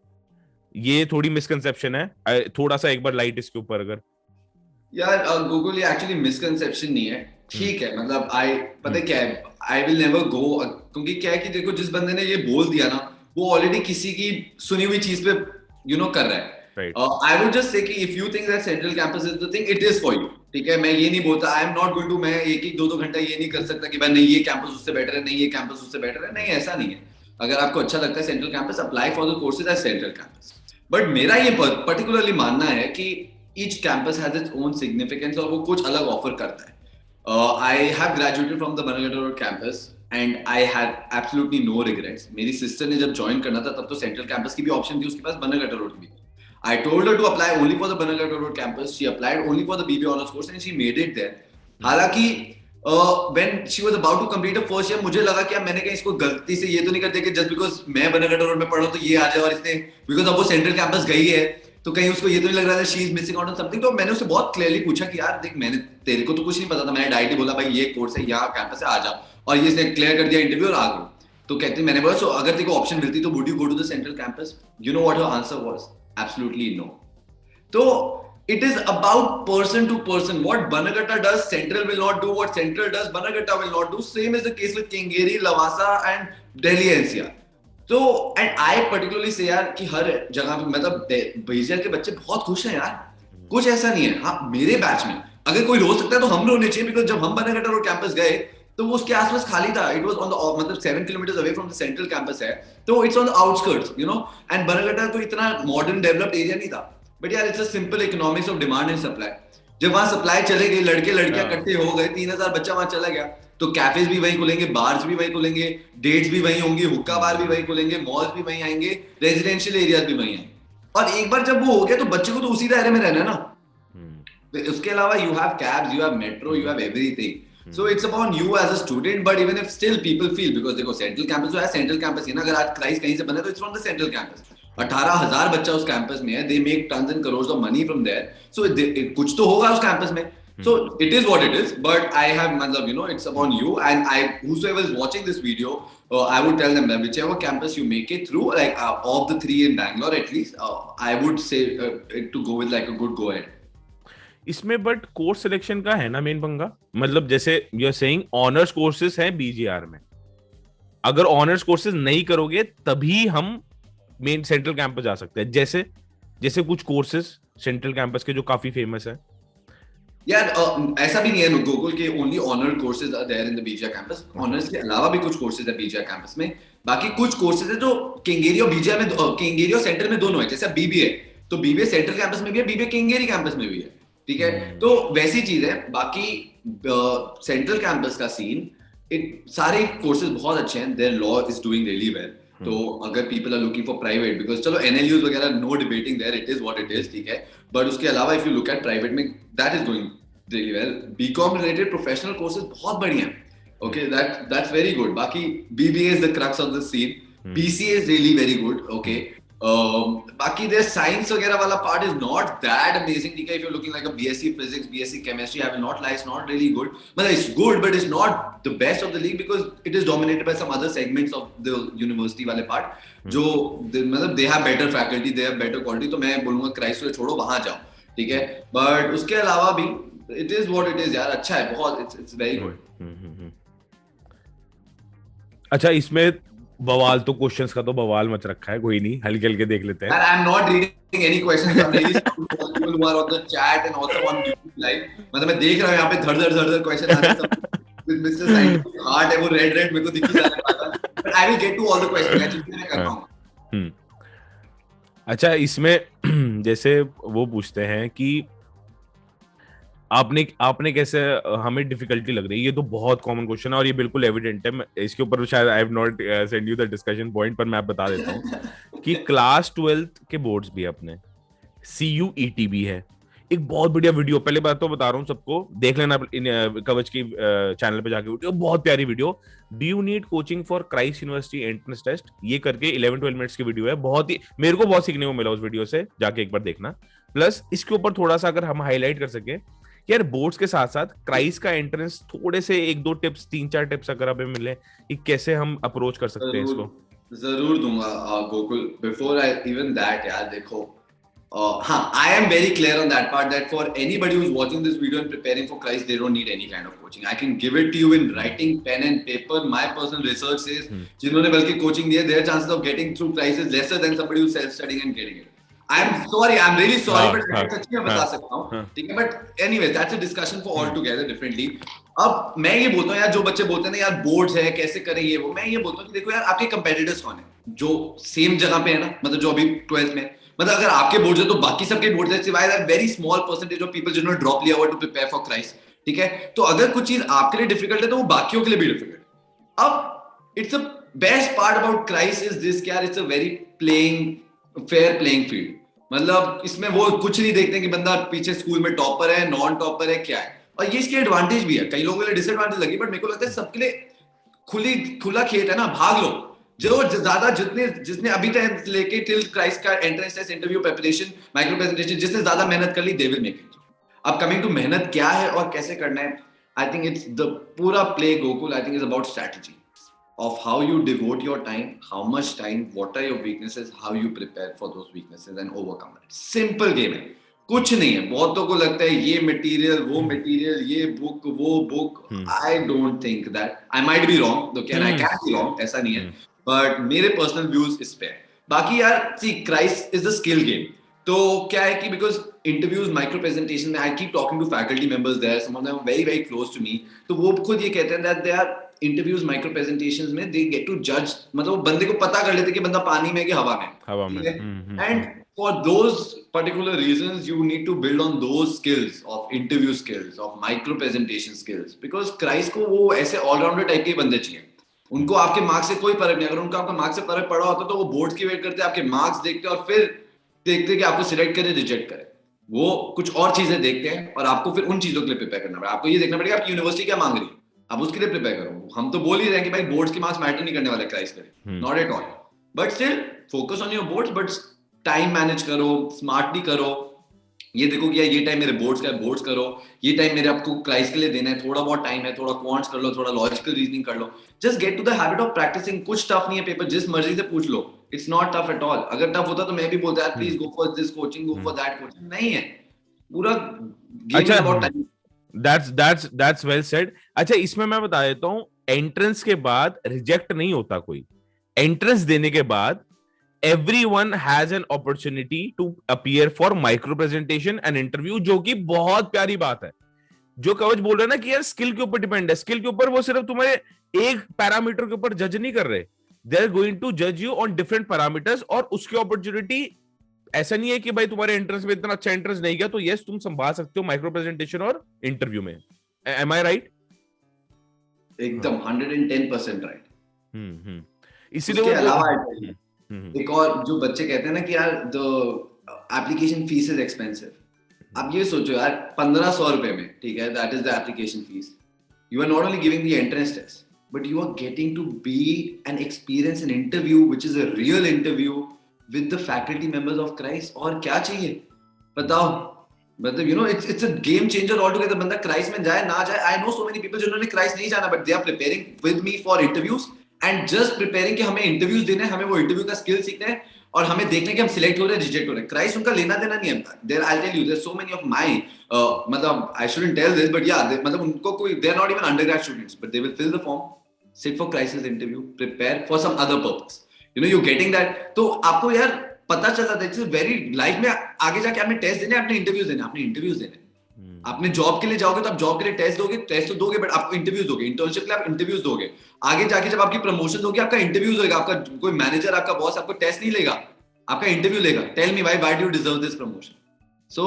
ये थोड़ी मिसकंसेप्शन है, थोड़ा सा एक बार लाइट इसके ऊपर अगर। यार गूगल, ये एक्चुअली मिसकंसेप्शन नहीं है, ठीक है, मतलब आई पता है क्या है, आई विल नेवर गो, क्योंकि क्या है कि देखो जिस बंदे ने ये बोल दिया ना वो ऑलरेडी किसी की सुनी हुई चीज पे कर रहा है। आई वुड जस्ट से कि if you think that central campus is the thing, it is for you, ठीक है। मैं ये नहीं बोलता, I am not going to, मैं एक एक 2-2 घंटा ये नहीं कर सकता कि भाई नहीं ये कैंपस उससे बेटर है, नहीं ये कैंपस उससे बेटर है, नहीं ऐसा नहीं है। अगर आपको अच्छा लगता है central campus, apply for the courses at central campus. But मेरा ये पर्टिकुलरली मानना है कि each campus has its own significance और वो कुछ अलग ऑफर करता है। I have graduated from the Bannerghatta road campus and I had absolutely no regrets. मेरी सिस्टर ने जब ज्वाइन करना था तब तो सेंट्रल कैंपस की भी ऑप्शन थी उसके पास, बनागट्टा रोड की भी। I told her to apply only for the Banagatta Road campus. She applied only for the BBA honors course and she made it there. हालांकि when she was about to complete her first year, मुझे लगा कि मैंने कहीं इसको गलती से ये तो नहीं कर दिया कि just because मैं बनागट्टा रोड में पढ़ रहा हूँ तो ये आ जाए, और इसने because अब वो सेंट्रल कैंपस गई है तो कहीं उसको ये तो नहीं लग रहा था she is missing out on something। तो मैंने उससे बहुत क्लियरली पूछा कि यार देख, मैंने तेरे को तो कुछ नहीं पता था, मैंने डायरेक्टली बोला भाई ये कोर्स है, यहाँ कैंपस है, आ जा, और ये इसने क्लियर कर दिया इंटरव्यू और आ गई। तो कहते मैंने बोला सो अगर तेरे को ऑप्शन मिलती तो would you go to the central campus? You know what her answer was? Absolutely no. So it is about person to person. What Banagatta does, Central will not do. What Central does, Banagatta will not do. Same is the case with Kengeri, Lavasa and Delhi NCR. So and I particularly say यार कि हर जगह पे मतलब BGR के बच्चे बहुत खुश हैं यार, कुछ ऐसा नहीं है। हाँ, मेरे बैच में अगर कोई रो सकता है तो हम रोने चाहिए, बिकॉज जब हम Banagatta रोड कैंपस गए तो वो उसके आसपास खाली था। इट वाज ऑन द मतलब 7 kilometre away from the central campus है, तो it's on the outskirts and Banagatta कोई इतना मॉडर्न डेवलप्ड एरिया नहीं था। बट यार it's a simple economics of demand and supply. जब वहां सप्लाई चले गई, लड़के लड़कियां इकट्ठे हो गए, 3000 बच्चा वहां चला गया, तो कैफेज भी वहीं खुलेंगे, बार्स भी वहीं खुलेंगे, डेट्स भी वहीं होंगी, हुक्का बार भी वहीं खुलेंगे, मॉल्स भी वहीं आएंगे, रेजिडेंशियल एरियाज भी वहीं आएंगे। और एक बार जब वो हो गया तो बच्चे को तो उसी दायरे में रहना है ना। उसके अलावा you have cabs, you have metro, you have everything. So it's upon you as a student, but even if still people feel, because देखो सेंट्रल कैंपस तो है, सेंट्रल कैंपस ही ना, अगर आज क्राइस्ट कहीं से बने तो it's from the central campus. 18,000 बच्चा उस कैंपस में है, they make tons and crores of money from there, so कुछ तो होगा उस कैंपस में। So it is what it is, but I have मतलब it's upon you, and whosoever is watching this video, I would tell them that whichever campus you make it through, like of the 3 in Bangalore at least, I would say to go with like a good go ahead. इसमें but course selection का है ना main पंगा, मतलब जैसे you are saying honours courses हैं BGR में, अगर ऑनर्स कोर्सेज नहीं करोगे तभी हम मेन सेंट्रल कैंपस जा सकते हैं, जैसे कुछ कोर्सेज सेंट्रल कैंपस के जो काफी फेमस है। यार ऐसा भी नहीं है गोकुल के only honour courses are there in the BGR campus. Honours के अलावा भी कुछ कोर्सेज है बीजीआर कैंपस में। बाकी कुछ कोर्सेज है जो केंगेरी और बीजीआर में, केंगेरी और सेंट्रल में दोनों है। जैसे बीबीए, तो बीबीए सेंट्रल कैंपस में भी है, बीबीए केंगेरी कैंपस में भी है, ठीक है। तो वैसी चीज है। बाकी सेंट्रल कैंपस का सीन, सारे कोर्सेज बहुत अच्छे हैं, there law is doing really well. तो अगर people are looking for private, because चलो एनएलयूज वगैरह no debating there, it is what it is, ठीक है. बट उसके अलावा if you look at private में, that is going really well. BCom related professional courses बहुत बढ़िया हैं. Okay, that's very good. Baki BBA is the crux of the scene. BCA is really very good. Okay. Baki their science वगैरह वाला part is not that amazing. ठीक है, if you're looking like a BSc physics, BSc chemistry, I will not lie, it's not really good. मतलब it's good, but it's not the best of the league because it is dominated by some other segments of the university वाले part. जो मतलब they have better faculty, they have better quality. तो मैं बोलूँगा Christ को छोड़ो, वहाँ जाओ, ठीक है. But उसके अलावा भी it is what it is यार, अच्छा है बहुत, it's very good. अच्छा, इसमें बवाल तो क्वेश्चंस का तो बवाल मच रखा है, कोई नहीं, हल्के हल्के देख लेते हैं. I'm not reading any questions. I'm really sorry for people who are on the chat and also on YouTube live. मतलब मैं देख रहा हूँ यहाँ पे धड़ क्वेश्चन आ रहे हैं सब. With Mr. Scientific heart है वो रेड मेरे को दिख ही जाने वाला. But I will get to all the questions. मैं कर पाऊँगा. अच्छा, इसमें जैसे वो पूछते हैं कि आपने कैसे, हमें डिफिकल्टी लग रही है, ये तो बहुत कॉमन क्वेश्चन है और ये बिल्कुल एविडेंट है. इसके ऊपर शायद I have not send you the discussion point, पर मैं बता देता हूँ कि क्लास 12th के बोर्ड्स भी है अपने, CUET भी है. एक बहुत बढ़िया वीडियो, पहले बात तो बता रहा हूँ सबको, देख लेना कवच की चैनल पे जाके, वीडियो बहुत प्यारी video, do you need coaching for Christ university entrance test, ये करके 11-12 मिनट्स की वीडियो है. बहुत ही, मेरे को बहुत सीखने को मिला उस वीडियो से, जाके एक बार देखना. प्लस इसके ऊपर थोड़ा सा अगर हम हाईलाइट कर सके यार, बोर्ड्स के साथ साथ क्राइस्ट का एंट्रेंस, थोड़े से 1-2 टिप्स, 3-4 टिप्स अगर हमें मिले कि कैसे हम अप्रोच कर सकते हैं इसको. जरूर दूंगा Gokul. Before I even that यार, देखो, हाँ, I am very clear on that part that for anybody who's watching this video and preparing for Christ, they don't need any kind of coaching. I can give it to you in writing, pen and paper. My personal research says जिन्होंने बल्कि coaching दी है, their chances of getting through Christ is lesser than somebody who's self-studying and getting it. I'm sorry, I'm really sorry, but सच्ची मैं बता सकता हूँ, ठीक है. But anyway, that's a discussion for all together differently. अब मैं ये बोलता हूँ यार, जो बच्चे बोलते हैं ना यार बोर्ड्स है कैसे करें ये वो, मैं ये बोलता हूँ कि देखो यार, आपके कंपेटिटर्स कौन है जो सेम जगह पे है ना, मतलब जो अभी 12th में, मतलब अगर आपके बोर्ड है तो बाकी सबके बोर्ड है, सिवाय that very small percentage of people जिन्होंने ड्रॉप लिया हुआ टू प्रिपेयर फॉर क्राइस्ट, ठीक है. तो अगर कुछ चीज आपके लिए डिफिकल्ट है तो वो बाकियों के लिए भी डिफिकल्ट है. अब it's a best part about Christ is this, यार it's a very fair playing field. मतलब इसमें वो कुछ नहीं देखते कि बंदा पीछे स्कूल में टॉपर है, नॉन टॉपर है, क्या है. और ये इसकी एडवांटेज भी है, कई लोगों के लिए डिसएडवांटेज लगी, बट मेरे को लगता है सबके लिए खुला खेत है ना, भाग लो. जो ज्यादा जिसने अभी तक लेके टिल क्राइस्ट का entrance test, interview preparation, micro presentation, जिसने ज्यादा मेहनत कर ली, दे विल मेक इट. अब कमिंग टू मेहनत क्या है और कैसे करना है, आई थिंक इट्स द पूरा play Gokul, I think is about strategy of how you devote your time, how much time, what are your weaknesses, how you prepare for those weaknesses and overcome it. Simple game है, कुछ नहीं है. बहुतों को लगता है ये मटेरियल, वो मटेरियल, ये बुक, वो book. I don't think that. I might be wrong, okay, and I can be wrong, ऐसा नहीं है, but मेरे पर्सनल व्यूज इस पे है. बाकी यार, see, Christ is the skill game. तो क्या है कि because interviews, micro presentation में I keep talking to faculty members there, some of them are very very close to me, तो वो खुद ये कहते हैं that they are interviews, micro presentations में दे गेट टू जज, मतलब वो बंदे को पता कर लेते कि बंदा पानी में है कि हवा में. And for those particular reasons you need to build on those skills of interview skills, of micro presentation skills, because Christ को वो ऐसे ऑलराउंडर टाइप के बंदे चाहिए. उनको आपके मार्क्स से कोई फर्क नहीं. अगर उनको आपका मार्क्स से फर्क पड़ा होता तो वो बोर्ड्स की वेट करते, आपके मार्क्स देखते और फिर देखते कि आपको सिलेक्ट करे, रिजेक्ट करे. वो कुछ और चीजें देखते हैं और आपको फिर उन चीजों के लिए प्रिपेयर करना पड़ेगा. आपको ये देखना पड़ेगा आपकी यूनिवर्सिटी क्या मांग रही है, अब उसके लिए प्रिपेयर करो. हम तो बोल ही रहे हैं कि भाई बोर्ड्स के मार्क्स मैटर नहीं करने वाले क्राइस्ट करे, not at all, but still focus on your boards, but time manage करो, स्मार्टली करो. ये देखो कि ये टाइम मेरे बोर्ड्स का है, बोर्ड्स करो. ये टाइम मेरे आपको क्राइस्ट के लिए देना है, थोड़ा बहुत टाइम है, थोड़ा क्वांट्स कर लो, थोड़ा लॉजिकल रीजनिंग कर लो. Just get to the habit of practising. कुछ टफ नहीं है पेपर, जिस मर्जी से पूछ लो, it's not tough at all. अगर टफ होता तो मैं भी बोलता यार please go for this coaching, go for that coaching. नहीं है, पूरा game about time. That's well said. अच्छा, इसमें मैं बता देता हूँ, एंट्रेंस के बाद रिजेक्ट नहीं होता कोई. एंट्रेंस देने के बाद everyone has an opportunity to appear for micro presentation and interview, जो कि बहुत प्यारी बात है. जो कवच बोल रहे हैं ना कि यार स्किल के ऊपर डिपेंड है, स्किल के ऊपर वो सिर्फ तुम्हारे एक पैरामीटर के ऊपर जज नहीं कर रहे, they are going to judge you on different parameters. और उसकी अपॉर्चुनिटी ऐसा नहीं है कि भाई तुम्हारे एंट्रेंस में इतना अच्छा एंट्रेंस नहीं गया तो यस तुम संभाल सकते हो माइक्रो प्रेजेंटेशन और इंटरव्यू में. Am I right? एकदम 110% राइट। इसीलिए उसके वो अलावा एक और जो बच्चे कहते हैं ना कि यार the application fees is expensive, आप ये सोचो यार 1500 रुपए में, ठीक है, that is the application fees, you are not only giving the entrance test, but you are getting to be and experience an interview which is a real interview with the faculty members of Christ। और क्या चाहिए बताओ, मतलब you know it's a game changer altogether। बंदा Christ में जाए ना जाए, I know so many people जिन्होंने क्राइस्ट नहीं जाना but they are preparing with me for interviews and just preparing कि हमें इंटरव्यूज देने हैं, हमें वो इंटरव्यू का स्किल सीखना है और हमें देखने कि हम सिलेक्ट हो रहे हैं रिजेक्ट हो रहे हैं। क्राइस्ट उनका लेना देना नहीं है। There I tell you there so many of my मतलब I shouldn't tell this but yeah मतलब उनको कोई they are not even undergrad students but they will fill the form, sit for क्राइसिस interview, prepare for some other purpose, you know you getting that. तो आपको यार पता चल जाता है इट्स वेरी लाइफ में आगे जाके आपने टेस्ट देने, आपने इंटरव्यूज देने, आपने इंटरव्यूज देने। आपने जॉब के लिए जाओगे तो आप जॉब के लिए टेस्ट दोगे, टेस्ट तो दोगे बट आपको इंटरव्यूज दोगे, इंटर्नशिप के लिए आप इंटरव्यूज दोगे। आगे जाके जब आपकी प्रमोशन होगी आपका इंटरव्यूज होगा, आपका कोई मैनेजर आपका बॉस आपको टेस्ट नहीं लेगा, आपका इंटरव्यू लेगा, tell me why do you deserve this promotion. So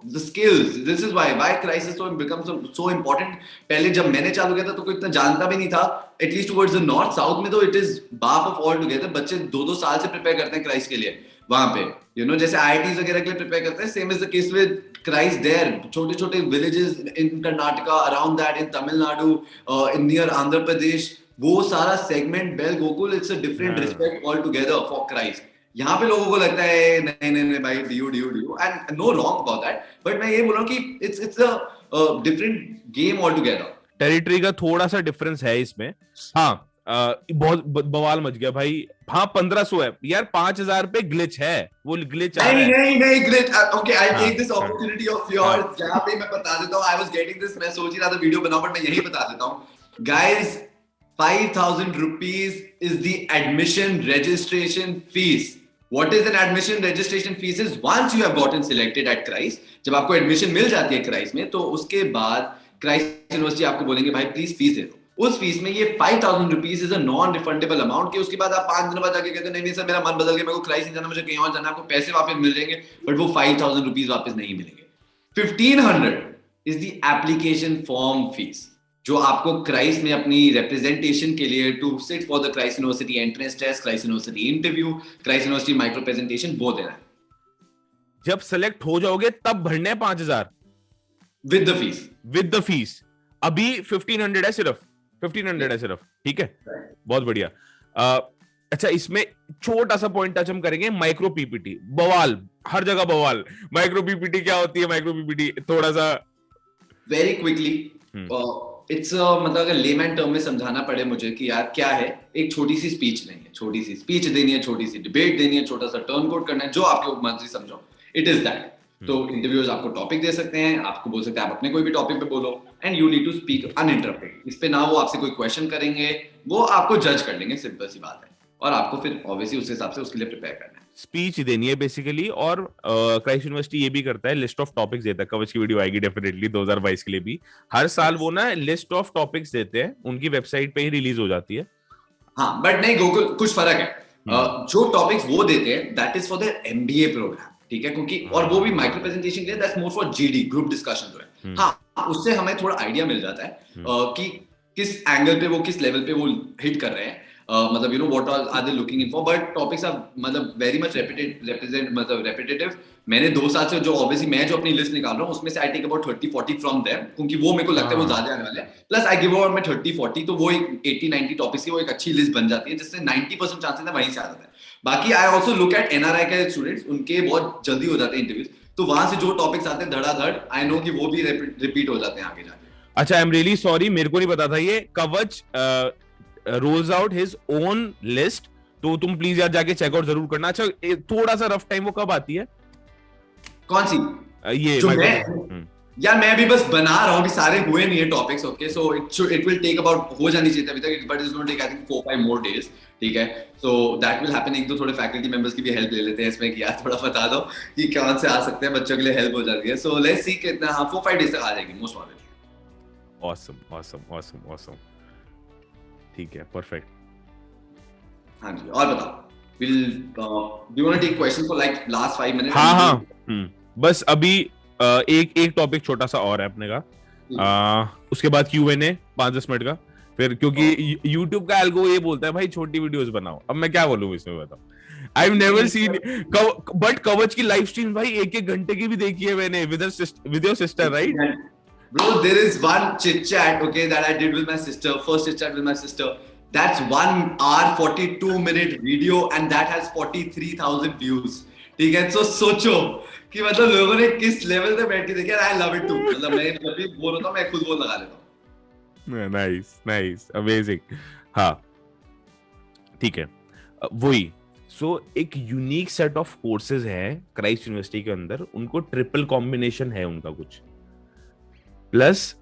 the skills, this is why crisis so becomes so important. पहले जब मैंने चालू किया था तो कोई इतना जानता भी नहीं था, at least towards the north, south में तो इट इज बाप ऑफ ऑल टुगेदर। बच्चे 2-2 साल से प्रिपेयर करते हैं क्राइस्ट के लिए वहां पे, यू नो जैसे आईआईटीज वगैरह के लिए प्रिपेयर करते हैं, same is the case with Christ there. छोटे छोटे villages in Karnataka, around that, in Tamil Nadu, in near Andhra Pradesh, वो सारा सेगमेंट बेल Gokul, it's a different respect all together for Christ. यहाँ पे लोगों को लगता है नहीं नहीं नहीं भाई due and no wrong about that, but मैं ये बोल रहा हूँ कि it's a different game all together. Territory का थोड़ा सा डिफरेंस है इसमें। हाँ बहुत बवाल मच गया भाई। हाँ 1500 है यार, 5000 पे ग्लिच है, वो ग्लिच आ रहा है। नहीं glitch, okay I take this opportunity of yours, जहां पे मैं बता देता हूं, आई वाज गेटिंग दिस, मैं सोच ही रहा था वीडियो बनाऊं बट मैं यही बता देता हूं guys. 5000 rupees is the admission registration fees। What is an admission registration fees is once you have gotten selected at Christ, जब आपको एडमिशन मिल जाती है क्राइस्ट में, तो उसके बाद क्राइस्ट यूनिवर्सिटी आपको बोलेंगे भाई प्लीज फीस दे दो। उस फीस में ये 5000 rupees is a non refundable amount, कि उसके बाद आप 5 दिनों बाद जाके कहते नहीं सर मेरा मन बदल गया, मेरे को क्राइस्ट नहीं जाना, मुझे कहीं और जाना, आपको पैसे वापस मिल जाएंगे बट वो 5000 rupees वापस नहीं मिलेंगे। 1500 is the application form fees, जो आपको क्राइस्ट में अपनी रिप्रेजेंटेशन के लिए to sit for the Christ university entrance test, Christ University interview, Christ University micro presentation, वो देना है। जब सेलेक्ट हो जाओगे तब भरने हैं 5000 with the fees, with the fees. अभी 1500 है सिर्फ, 1500 है सिर्फ, ठीक है, बहुत बढ़िया। अच्छा इसमें छोटा सा पॉइंट टच हम करेंगे, माइक्रो पीपीटी। बवाल, हर जगह बवाल। माइक्रो पीपीटी क्या होती है? माइक्रो पीपीटी थोड़ा सा वेरी क्विकली, इट्स मतलब अगर लेमैन टर्म में समझाना पड़े मुझे कि यार क्या है, एक छोटी सी स्पीच नहीं है, छोटी सी स्पीच देनी है, छोटी सी डिबेट देनी है, छोटा सा टर्न कोट करना है, जो आपके मर्जी समझो, इट इज दैट। तो इंटरव्यूअर्स आपको टॉपिक दे सकते हैं, आपको बोल सकते हैं आप अपने कोई भी टॉपिक पे बोलो and you need to speak uninterrupted. इस पे ना वो आपसे कोई क्वेश्चन करेंगे, वो आपको जज कर लेंगे, सिंपल सी बात है, और आपको फिर ऑब्वियसली उस हिसाब से उसके लिए प्रिपेयर करना है, स्पीच देनी है बेसिकली। और क्राइस्ट यूनिवर्सिटी ये भी करता है, लिस्ट ऑफ टॉपिक्स देता है। कवच की वीडियो आएगी डेफिनेटली 2022 के लिए भी। हर साल वो ना लिस्ट ऑफ टॉपिक्स देते हैं, उनकी वेबसाइट पे ही रिलीज हो जाती है। हाँ बट नहीं गोकुल, कुछ फर्क है। जो टॉपिक्स वो देते हैं that is for the MBA program, ठीक है, क्योंकि और वो भी माइक्रो प्रेजेंटेशन के लिए, that's more for GD, group discussion जो है। हाँ उससे हमें थोड़ा आइडिया मिल जाता है कि किस एंगल पे वो, किस लेवल पे वो हिट कर रहे हैं, मतलब you know what are they looking in for, but topics are मतलब वेरी मच रेपिटेटिव। मैंने 2 साल से जो ऑब्वियसली मैं जो अपनी लिस्ट निकाल रहा हूँ उसमें से I take about 30-40 from them, क्योंकि वो मेरे को लगता है वो ज्यादा आने वाले हैं, प्लस आई गिव अबाउट मैं 30-40, तो वो एक 80-90 टॉपिक्स की वो एक अच्छी लिस्ट बन जाती है, जिससे 90% चांसेस है वहीं से आ जाता है। बाकी I also look at NRI के स्टूडेंट्स, उनके बहुत जल्दी हो जाते हैं इंटरव्यूज, तो वहां से जो टॉपिक्स आते हैं धड़ाधड़, आई नो कि वो भी रिपीट हो जाते हैं आगे जाके। अच्छा, आई एम रियली सॉरी, मेरे को नहीं पता था ये। कवच roles out his own list, तो तुम प्लीज यार जाके चेकआउट जरूर करना। अच्छा थोड़ा सा रफ टाइम वो कब आती है? कौन सी? ये जो यार मैं भी बस बना रहा हूँ, अभी सारे हुए नहीं है topics, okay, so it will take about, हो जानी चाहिए अभी तक, but it's going to take I think 4-5 more days, ठीक है, सो दैट विल हैपन। एक दो थोड़े फैकल्टी मेंबर्स की भी हेल्प ले लेते हैं इसमें कि यार थोड़ा बता दो कि कौन से आ सकते हैं, बच्चों के लिए हेल्प हो जाती है। सो लेट्स सी कितना, हाँ 4-5 डेज तक आ जाएगी मोस्ट प्रॉबेबली। ऑसम, ठीक है, परफेक्ट। हाँ जी, और बताओ, will do you want to take question for like last 5 minutes? हाँ बस अभी एक टॉपिक छोटा सा और है अपने का, उसके बाद Q&A 5-10 मिनट का, फिर क्योंकि YouTube का एल्गो ये बोलता है भाई छोटी वीडियोस बनाओ, अब मैं क्या बोलूं इसमें, बताओ। I have never seen, but कवच की लाइव स्ट्रीम भाई 1-1 घंटे की भी देखी है मैंने, with your sister, right? Bro, there is one chit chat, okay, that I did with my sister. First chit chat with my sister. That's 1 hour 42 minute video, and that has 43,000 views. ठीक है, so सोचो कि मतलब लोगों ने किस level पे बैठ के देखा। I love it too. मतलब मैं जब भी बोर होता हूँ मैं खुद बोल लगा लेता हूँ। Nice nice, amazing. हाँ ठीक है, वही। सो एक यूनिक सेट ऑफ कोर्सेज है क्राइस्ट यूनिवर्सिटी के अंदर, उनको ट्रिपल कॉम्बिनेशन है उनका कुछ। प्लस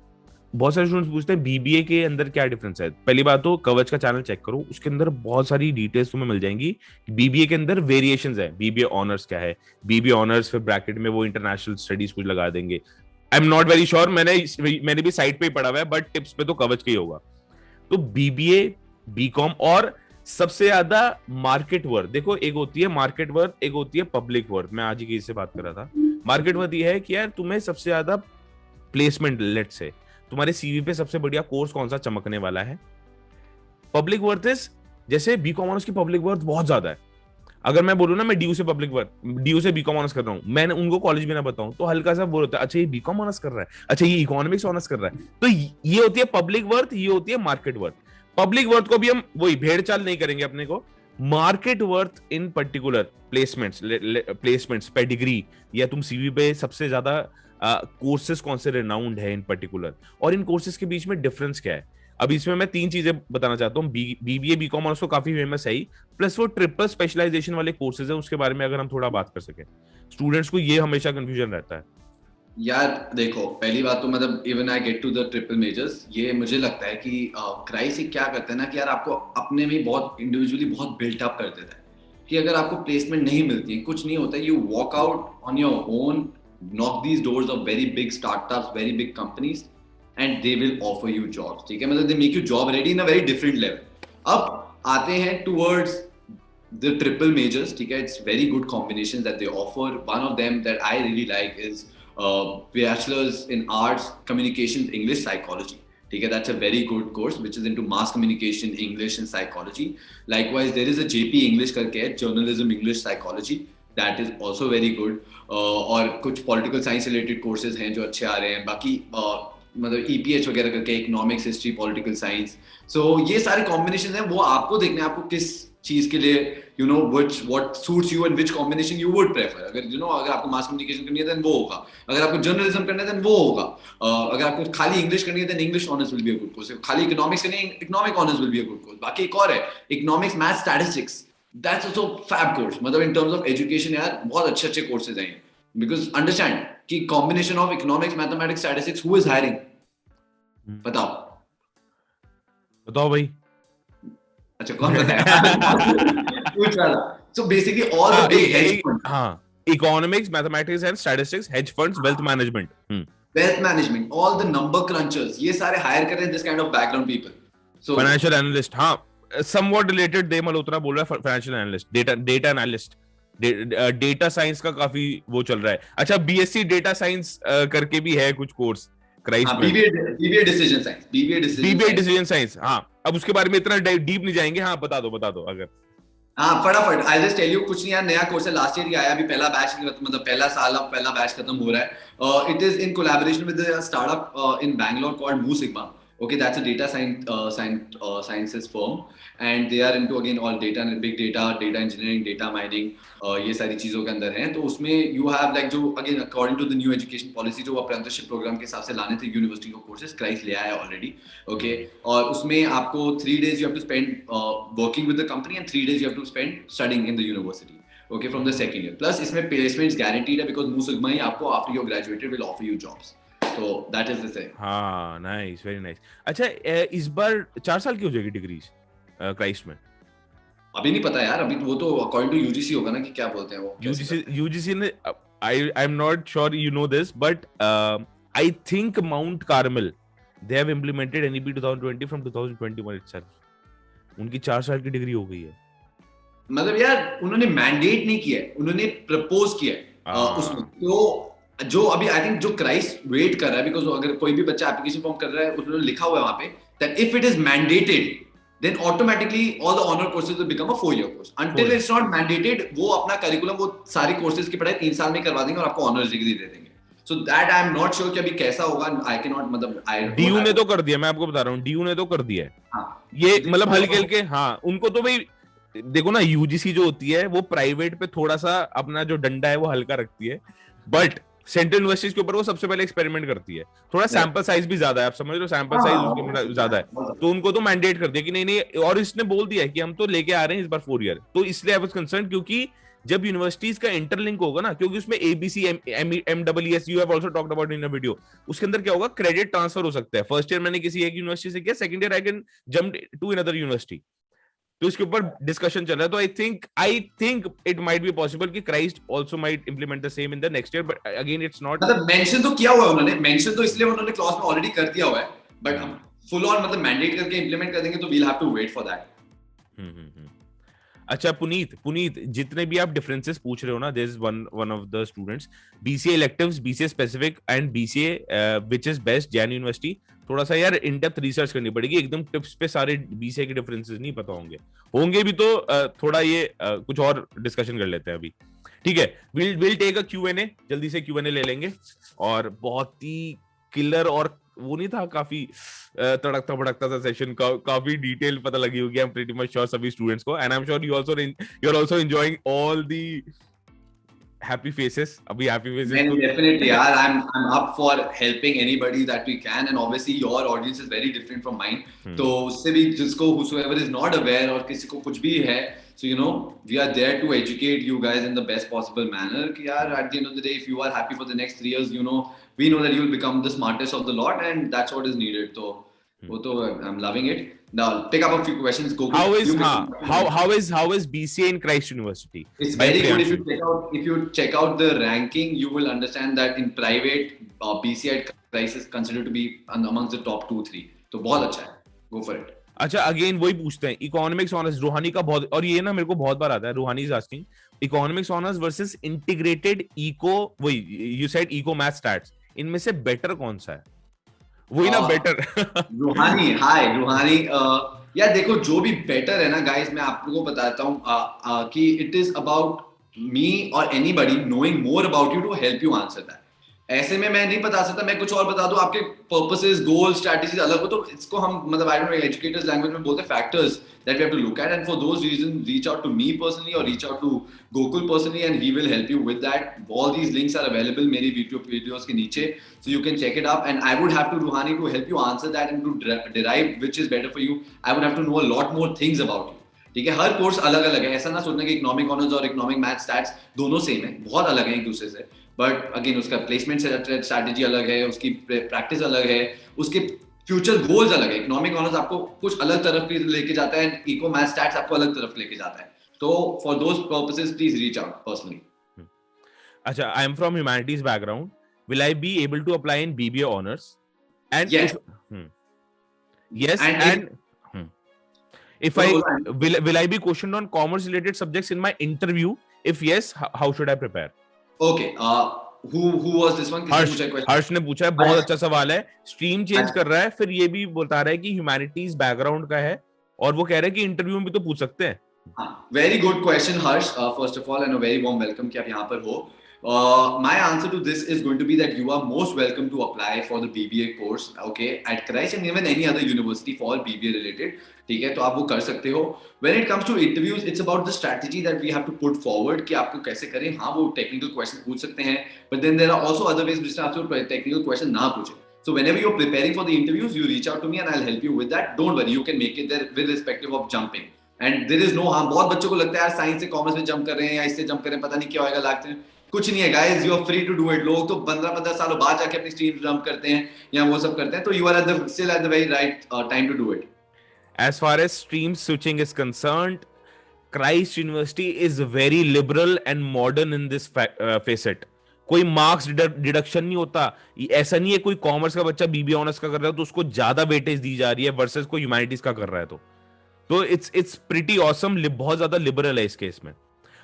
बहुत सारे स्टूडेंट्स पूछते हैं बीबीए के अंदर क्या डिफरेंस है। पहली बात तो कवच का चैनल चेक करो, उसके अंदर बहुत सारी डिटेल्स तुम्हें मिल जाएंगी। बीबीए के अंदर वेरिएशंस है, बीबीए ऑनर्स क्या है, बीबीए ऑनर्स फिर ब्रैकेट में वो इंटरनेशनल स्टडीज कुछ लगा देंगे। आई एम नॉट वेरी श्योर, मैंने भी साइट पे ही पढ़ा हुआ है, बट टिप्स पे तो कवच का ही होगा। तो बीबीए, बीकॉम, और सबसे ज्यादा मार्केट वर्थ, देखो एक होती है मार्केट वर्थ, एक होती है पब्लिक वर्थ। मैं आज ही किसी से बात कर रहा था, मार्केट वर्थ ये है कि यार तुम्हें सबसे ज्यादा प्लेसमेंट, लेट्स से तुम्हारे सीवी पे सबसे बढ़िया कोर्स कौन सा चमकने वाला है। पब्लिक वर्थ इज, जैसे बीकॉम ऑनर्स की पब्लिक वर्थ बहुत ज्यादा है। अगर मैं बोलूं ना मैं ड्यू से पब्लिक वर्थ, ड्यू से बीकॉम ऑनर्स कर रहा हूं, मैंने उनको कॉलेज भी ना बताऊं तो हल्का सा बोल होता है, अच्छा ये बीकॉम ऑनर्स कर रहा है, अच्छा ये इकोनॉमिक्स ऑनर्स कर रहा है। तो ये होती है पब्लिक वर्थ, ये होती है मार्केट वर्थ। पब्लिक वर्थ को भी हम वही भेड़ चाल नहीं करेंगे अपने को। Market worth in particular placements pedigree, या तुम सीवी पे सबसे ज्यादा कोर्सेज कौन से रेनाउंड है इन पर्टिकुलर, और इन कोर्सेज के बीच में डिफरेंस क्या है। अब इसमें मैं 3 चीजें बताना चाहता हूँ। बीबीए बीकॉम और उसको काफी फेमस है ही, प्लस वो ट्रिपल स्पेशलाइजेशन वाले कोर्सेज है, उसके बारे में अगर हम थोड़ा बात कर सके। स्टूडेंट्स को ये हमेशा कंफ्यूजन रहता है। यार देखो, पहली बात तो मतलब even I get to the triple majors, ये मुझे लगता है कि क्राइस्ट क्या करता है ना कि यार आपको अपने में बहुत इंडिविजुअली बहुत बिल्ट अप कर देता है कि अगर आपको प्लेसमेंट नहीं मिलती है, कुछ नहीं होता, you walk out on your own, knock these doors of very big startups, very big companies, and they will offer you jobs. ठीक है, मतलब they make you job ready in a very different level. अब आते हैं towards the triple majors. ठीक है, it's very good combinations that they offer. One of them that I really like is bachelor's in arts, communications, English, psychology. ठीक है, that's a very good course which is into mass communication, English and psychology. Likewise, there is a JP English करके है, journalism, English, psychology. That is also very good. और कुछ political science related courses हैं जो अच्छे आ रहे हैं। बाकी मतलब EPH वगैरह करके, इकोनॉमिक्स, हिस्ट्री, पॉलिटिकल साइंस। सो ये सारे कॉम्बिनेशन हैं, वो आपको देखने हैं आपको किस चीज के लिए you know what suits you and which combination you would prefer. अगर अगर आपको मास कम्युनिकेशन करनी है देन वो होगा, अगर आपको जर्नलिज्म करना है देन वो होगा, अगर आपको खाली इंग्लिश करनी है then English honours will be a good course, खाली इकोनॉमिक्स करनी है economic honours will be a good course. बाकी एक और है economics, maths, statistics, that's also fab course. मतलब in terms of education यार बहुत अच्छे courses हैं ये, because understand कि combination of economics, mathematics, statistics, who is hiring? बताओ भाई। अच्छा कौन बताएगा? पूछ वाला। So basically all the big hedge funds. हाँ, economics, mathematics and statistics, hedge funds, wealth management. Wealth management, all the number crunchers, ये सारे hire कर रहे हैं this kind of background people. So financial analyst, हाँ somewhat related, दे मल्होत्रा बोल रहा है financial analyst, data analyst, data science का काफी वो चल रहा है। अच्छा बीएससी डेटा साइंस करके भी है कुछ कोर्स क्राइस्ट में, बीबीए डिसीजन साइंस। हाँ, अब उसके बारे में इतना डीप नहीं जाएंगे। हाँ बता दो अगर। हाँ फटाफट, आई जस्ट टेल यू, कुछ नहीं यार, नया कोर्स है, लास्ट ईयर ही आया, अभी पहला बैच मतलब पहला साल अब पहला बैच खत्म हो रहा है। It is in collaboration with a startup in Bangalore called Mu Sigma. Okay, that's a data sciences firm, and they are into again all data and big data, data engineering, data mining, ये सारी चीजों के अंदर हैं। तो उसमें you have like जो again according to the new education policy जो apprenticeship program के हिसाब से लाने थे यूनिवर्सिटी को कोर्सेज, क्राइस्ट ले आया ऑलरेडी। ओके, और उसमें आपको 3 days you have to spend working with the company and 3 days you have to spend studying in the university. Okay, from the second year. Plus इसमें placements guaranteed है because Mu Sigma ही आपको after you graduated will offer you jobs. So that is the thing. हाँ, nice, very nice. अच्छा इस बार 4 साल की हो जाएगी डिग्रीज क्राइस्ट में? अभी नहीं पता यार, अभी वो तो अकॉर्डिंग टू यूजीसी होगा ना कि क्या बोलते हैं वो। यूजीसी ने, आई am not sure you know this, but I think mount Carmel they have implemented NEP 2020 from 2021 itself. उनकी 4 साल की डिग्री हो गई है। मतलब यार उन्होंने मैंडेट नहीं किया है, उन्होंने प्रपोज किया है उसमें। तो जो अभी आई थिंक जो क्राइस्ट वेट कर रहा है, बिकॉज अगर कोई भी बच्चा एप्लीकेशन फॉर्म कर रहा है उसमें लिखा हुआ है वहां पे that if it is mandated then automatically all the honor courses will become a 4-year course. Until it's not mandated, वो अपना curriculum वो सारी courses की पढ़ाई 3 साल में करवा देंगे और आपको honors degree दे देंगे. So that I am not sure कि अभी कैसा होगा. I cannot मतलब DU ने तो कर दिया, मैं आपको बता रहा हूँ, DU ने तो कर दिया है. हाँ, ये मतलब हल्के हल्के, हाँ उनको तो भाई देखो ना, यूजीसी जो होती है वो प्राइवेट पे थोड़ा सा अपना जो डंडा है वो हल्का रखती है, बट सेंट्रल यूनिवर्सिटीज के ऊपर वो सबसे पहले एक्सपेरिमेंट करती है. थोड़ा सैंपल साइज भी ज्यादा है, आप समझ लो, सैंपल साइज उसके ज्यादा है, तो उनको तो मैंडेट कर दिया कि नहीं नहीं, और इसने बोल दिया है कि हम तो लेके आ रहे हैं इस बार 4 ईयर. तो इसलिए आई वाज कंसर्न, क्योंकि जब यूनिवर्सिटीज का इंटरलिंक होगा ना, क्योंकि उसमें ABC MWS you have also talked about in a video, उसके अंदर क्या होगा, क्रेडिट ट्रांसफर हो सकता है. फर्स्ट ईयर मैंने किसी एक यूनिवर्सिटी से किया, second year I can jump to another university. तो इसके ऊपर डिस्कशन चल रहा है. तो I think it might be possible कि Christ also might implement the same in the next year, but again it's not मतलब मेंशन तो किया हुआ है उन्होंने, मेंशन तो इसलिए उन्होंने क्लॉज में ऑलरेडी कर दिया हुआ है, बट हम फुल ऑन मतलब मैंडेट करके इंप्लीमेंट कर देंगे तो we'll have to wait for that. अच्छा पुनीत, जितने भी आप डिफरेंसेस पूछ रहे हो ना, there is one of the students, BCA electives, BCA specific and BCA which is best Jain University. थोड़ा सा यार इन डेप्थ रिसर्च करनी पड़ेगी, एकदम टिप्स पे सारे बीसीए के डिफरेंसेस नहीं पता होंगे भी तो थोड़ा ये कुछ और डिस्कशन कर लेते हैं अभी. ठीक है, विल टेक अ Q&A, जल्दी से Q&A ले लेंगे. और बहुत ही किलर और वो नहीं था, काफी तड़कता भड़कता था सेशन, काफी डिटेल पता लगी होगी, I am pretty much sure सभी स्टूडेंट्स को, and I am sure you are also enjoying all the happy faces. अभी हैप्पी फेसेस तो definitely यार, I'm up for helping anybody that we can, and obviously your audience is very different from mine. तो उससे भी जिसको whosoever is not aware और किसी को कुछ भी है, so you know we are there to educate you guys in the best possible manner. कि यार at the end of the day, if you are happy for the next 3 years, you know we know that you will become the smartest of the lot, and that's what is needed. तो वो तो I'm loving it. Now pick up a few questions. Go. How is BCA in Christ University? It's very good. If you check out the ranking, you will understand that in private, BCA at Christ is considered to be amongst the top 2-3. तो बहुत अच्छा है. Go for it. अच्छा, again वही पूछते हैं, economics honours रूहानी का बहुत, और ये ना मेरे को बहुत बार आता है, Ruhani is asking economics honours versus integrated eco, वही you said eco math stats, इनमें से बेटर कौन सा है? वही ना बेटर. रूहानी, हाय रूहानी. यार देखो, जो भी बेटर है ना गाइस, मैं आप लोगों को बताता हूँ कि इट इज अबाउट मी और anybody knowing more about you to help you answer that. ऐसे में मैं नहीं बता सकता, मैं कुछ और बता दूं, आपके पर्पसेस, गोल, स्ट्रेटजीज अलग हो, तो इसको हम मतलब I don't know, educators language में बोलते हैं factors that we have to look at, and for those reason reach out to me personally और reach out to Gokul personally, and he will help you with that. All these links are available मेरी videos के नीचे, so you can check it up, and I would have to, Ruhani, to help you answer that and to derive which is better for you, I would have to know a lot more things about you. ठीक है, हर course अलग अलग है, ऐसा ना सोचना कि economic honours और इकोनॉमिक मैथ स्टैट्स दोनों सेम है, बहुत अलग है एक दूसरे से. बट अगेन उसका प्लेसमेंट स्ट्रैटेजी अलग है, उसकी प्रैक्टिस अलग है, उसके फ्यूचर गोल्स अलग है. इकोनॉमिक ऑनर्स आपको कुछ अलग तरफ लेके जाता है, इको मैथ स्टैट्स आपको अलग तरफ लेके जाता है. तो for those purposes please reach out personally. अच्छा, I am from humanities background, will I be able to apply in BBA honors? And yes. Yes, and if I will I be questioned on commerce related subjects in my interview? If yes, how should I prepare? Okay. Who was this one? हर्ष ने पूछा है, बहुत अच्छा सवाल है. Stream change कर रहा है, फिर ये भी बता रहा है कि ह्यूमैनिटीज बैकग्राउंड का है, और वो कह रहा है कि इंटरव्यू में भी तो पूछ सकते हैं. Very good question Harsh, first of all, and a very warm welcome कि आप यहाँ पर हो. My answer to this is going to be that you are most welcome to apply for the BBA course, okay, at Christ and even any other university for BBA related. ठीक है, तो आप वो कर सकते हो. When it comes to interviews, it's about the strategy that we have to put forward कि आपको कैसे करें. हाँ, वो technical question पूछ सकते हैं, but then there are also other ways जिससे आपसे technical question ना पूछे. So whenever you're preparing for the interviews, you reach out to me and I'll help you with that. Don't worry, you can make it there irrespective of jumping. And there is no harm. बहुत बच्चों को लगता है यार science से commerce में jump कर रहे हैं या इससे जंप कर रहे हैं, पता नहीं क्या होएगा, लागते हैं. कुछ नहीं है guys, you are free to do it. लोग तो 15 सालों बाद जाके अपनी स्ट्रीम जंप करते हैं या वो सब करते हैं, तो you are still at the very right time to do it. As far as stream switching is concerned, Christ University is very liberal and modern in this facet. कोई मार्क्स डिडक्शन नहीं होता. ऐसा नहीं है कोई कॉमर्स का बच्चा BBA honours का कर रहा है तो उसको ज्यादा वेटेज दी जा रही है वर्सेस कोई ह्यूमैनिटीज का कर रहा है. तो इट्स प्रीटी ऑसम, बहुत ज्यादा लिबरल है इस केस में.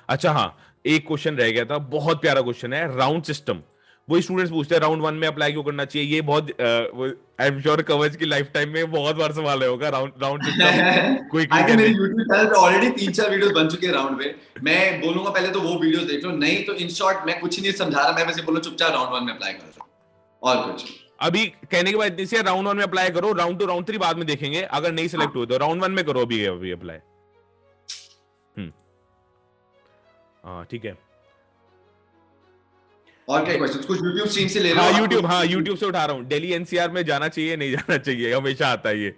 अच्छा हाँ, एक क्वेश्चन रह गया था, बहुत प्यारा क्वेश्चन है, राउंड सिस्टम. वही स्टूडेंट्स पूछते हैं राउंड 1 में अप्लाई क्यों करना चाहिए। ये बहुत आई एम श्योर कवच की लाइफ टाइम में बहुत बार सवाल है होगा, round round system quickly I think मेरे कैसे। YouTube चैनल पे ऑलरेडी 3-4 वीडियोस बन चुके हैं राउंड पे। मैं बोलूंगा पहले तो वो वीडियोस देख लो, नहीं तो इन शॉर्ट मैं कुछ नहीं समझा रहा, मैं बस ये बोलूं चुपचाप राउंड 1 में अप्लाई कर दो और कुछ। अभी कहने के बाद इतनी सी राउंड 1 में अप्लाई करो, राउंड 2 राउंड 3 बाद में देखेंगे, अगर नहीं सिलेक्ट हुए तो राउंड 1 में करो अभी अभी अप्लाई। हाँ ठीक है। और क्या क्वेश्चंस कुछ YouTube स्ट्रीम से ले लो हाँ आप यूट्यूब, कुछ। हाँ यूट्यूब से उठा रहा हूँ। दिल्ली एनसीआर में जाना चाहिए नहीं जाना चाहिए, हमेशा आता है ये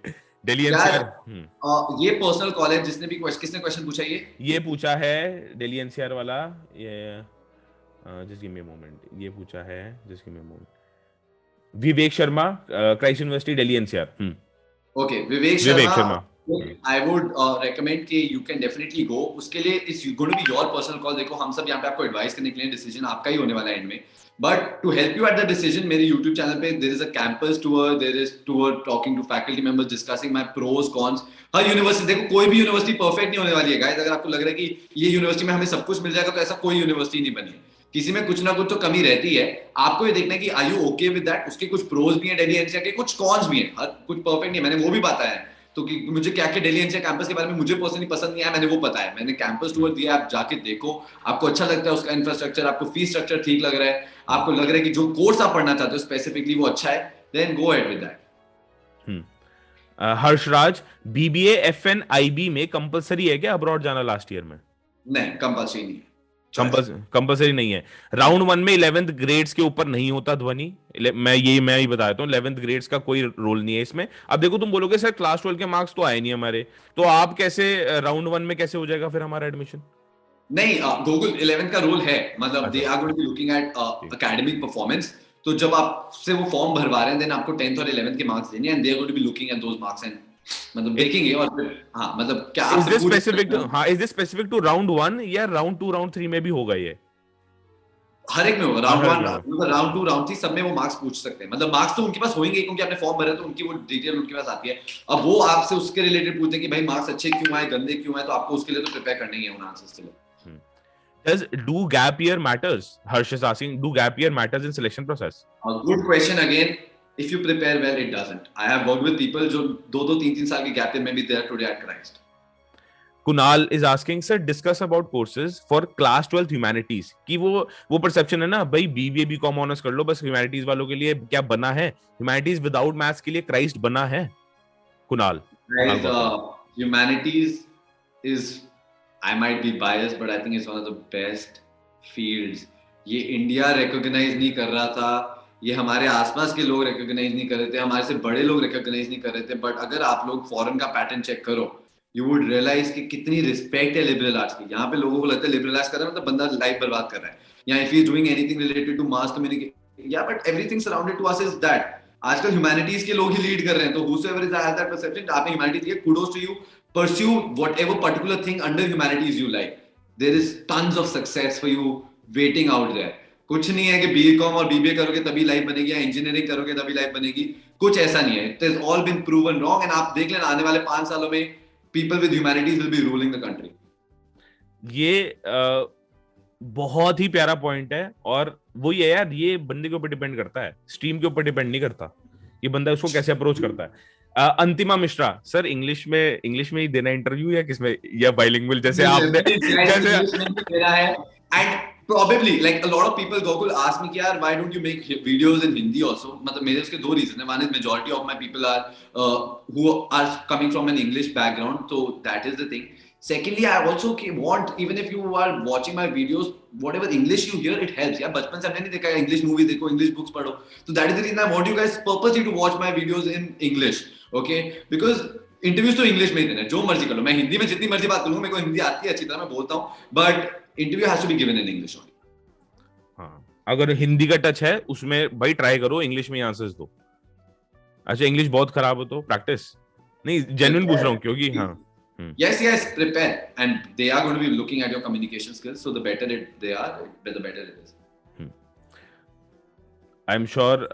दिल्ली यार एनसीआर। ये पर्सनल कॉल है, जिसने भी किसने क्वेश्चन पूछा ये पूछा है दिल्ली एनसीआर वाला, ये just give me a moment, ये पूछा है just give me a moment, Vivek Sharma, Christ University Delhi NCR. Okay Vivek Vivek Sharma, Sharma. I would recommend कि यू कैन डेफिनेटली गो। उसके लिए it's going to be your personal call. देखो हम सब यहाँ पे आपको एडवाइस करने के लिए, डिसीजन आपका ही होने वाला है एंड में, but to help you at the decision मेरे यूट्यूब चैनल पे there is a campus tour, there is tour talking to faculty members, discussing my pros cons. हर यूनिवर्सिटी, देखो कोई भी यूनिवर्सिटी परफेक्ट नहीं होने वाली है गाइस। अगर आपको लग रहा है कि ये यूनिवर्सिटी में हमें सब कुछ मिल जाएगा, तो ऐसा कोई यूनिवर्सिटी नहीं बनी है। किसी में कुछ ना कुछ तो कमी रहती है। आपको ये देखना है कि are you okay with that. उसके कुछ प्रोज भी हैं दिल्ली एनसीआर के, कुछ कॉन्स भी हैं, हर कुछ परफेक्ट नहीं है, मैंने वो भी बताया है। तो कि मुझे क्या क्या दिल्ली एनसीआर कैंपस के बारे में मुझे पर्सनली पसंद नहीं आया, मैंने वो बताया। मैंने कैंपस टूर दिया, आप जाके देखो, आपको अच्छा लगता है उसका इंफ्रास्ट्रक्चर, आपको फीस स्ट्रक्चर ठीक लग रहा है, आपको लग रहा है कि जो कोर्स आप पढ़ना चाहते हो स्पेसिफिकली वो अच्छा है, then go ahead with that. Harshraj, BBA FN IB में कंपलसरी है क्या अब्रॉड जाना लास्ट ईयर में? नहीं कंपल्सरी नहीं है, कंपलसरी नहीं है। राउंड 1 में 11th ग्रेड्स के ऊपर नहीं होता ध्वनि, मैं ही बता देता हूँ, 11th ग्रेड्स का कोई रोल नहीं है इसमें। अब देखो तुम बोलोगे सर क्लास 12 के मार्क्स तो आए नहीं हमारे, तो आप कैसे राउंड 1 में कैसे हो जाएगा फिर हमारा एडमिशन? नहीं गूगल 11 का रोल है, मतलब दे अच्छा are going to be looking at ठीक। Academic performance. तो जब आपसे वो फॉर्म भरवा रहे हैं, देन आपको 10th और 11th के मार्क्स देने, and they are going to be looking at those marks and मतलब देखेंगे। और फिर हाँ मतलब क्या इज आपसे दिस पूछ स्पेसिफिक, हाँ is this specific to round 1 या राउंड 2 राउंड 3 में भी होगा ये? हर एक में होगा, हाँ राउंड हर एक 1 में होगा। मतलब राउंड 2 राउंड 3 सब में वो मार्क्स पूछ सकते हैं। मतलब मार्क्स तो उनके पास होंगे क्योंकि आपने फॉर्म भरा, तो उनकी वो डिटेल उनके पास आती है। अब वो आपसे उसके रिलेटेड पूछते हैं कि भाई मार्क्स अच्छे क्यों आए, गंदे क्यों आए, तो आपको उसके लिए तो प्रिपेयर करना ही है उन आंसर्स के लिए। Does do gap year matters? Harsh is asking, do gap year matters in selection process? A good question again. If you prepare well, it doesn't. I have worked with people जो 2-3 साल के gap में भी they are today at Christ. Kunal is asking, sir, discuss about courses for class 12th humanities। कि वो perception है ना भाई, बीबीए बीकॉम ऑनर्स कर लो बस, ह्यूमैनिटीज वालों के लिए क्या बना है? ह्यूमैनिटीज विदाउट मैथ्स के लिए क्राइस्ट बना है? Kunal Guys, humanities is, I might be biased, but I think it's one of the best fields. ये इंडिया रिकॉग्नाइज नहीं कर रहा था, ये हमारे आसपास के लोग रिकॉग्नाइज नहीं कर रहे थे, हमारे से बड़े लोग रिकॉग्नाइज नहीं कर रहे थे। बट अगर आप लोग फॉरेन का पैटर्न चेक करो, यू वुड रियलाइज कि कितनी रिस्पेक्ट है लिबरल आर्ट्स की। यहाँ पे लोगों को लगता है लिबरल आर्ट्स कर रहा है मतलब बंदा लाइफ बर्बाद कर रहा है, या if he is doing anything related to mass communication, या but everything surrounded to us is that. आजकल ह्यूमैनिटीज के लोग ही लीड कर रहे हैं। तो whosoever is has that perception, आपने ह्यूमैनिटीज लिया, kudos to you, pursue whatever particular thing under humanities you like. There is tons of success for you waiting out there. कुछ नहीं है कि बीकॉम और बीबीए करोगे तभी लाइफ बनेगी, या इंजीनियरिंग करोगे तभी लाइफ बनेगी, कुछ ऐसा नहीं है। It is all been proven wrong, and आप देख लेना आने वाले 5 सालों में people with humanities will be ruling the country. ये बहुत ही प्यारा पॉइंट है, और वो ये यार, ये बंदे के ऊपर डिपेंड करता है, स्ट्रीम के ऊपर डिपेंड नहीं करता, ये बंदा उसको कैसे अप्रोच करता है। अंतिमा मिश्रा, सर इंग्लिश में ही देना इंटरव्यू या किसमें, या बाइलिंगुअल जैसे आपने जैसे and probably like a lot of people Gokul ask me कि यार why don't you make videos in Hindi also? मतलब मेरे उसके 2 reasons हैं। One is majority of my people are who are coming from an English background, so that is the thing. Secondly, I also want, even if you are watching my videos, whatever English you hear, it helps. यार बचपन से हमने नहीं देखा है, English movie देखो, English books पढ़ो, so that is the reason I want you guys purposely to watch my videos in English, okay? Because interviews तो इंग्लिश में ही देना, जो मर्जी कर लो। मैं हिंदी में जितनी मर्जी बात करूंगा, मेरे को हिंदी आती है अच्छी तरह, मैं बोलता हूँ, but interview has to be given in English only. हाँ, अगर हिंदी का टच है उसमें भाई ट्राई करो, इंग्लिश में आंसर्स दो। अच्छा इंग्लिश बहुत खराब हो तो प्रैक्टिस नहीं, जेन्युइन पूछ रहा हूँ क्योंकि हाँ yes prepare, and they are going to be looking at your communication skills, so the better they are, the better it is. I am sure.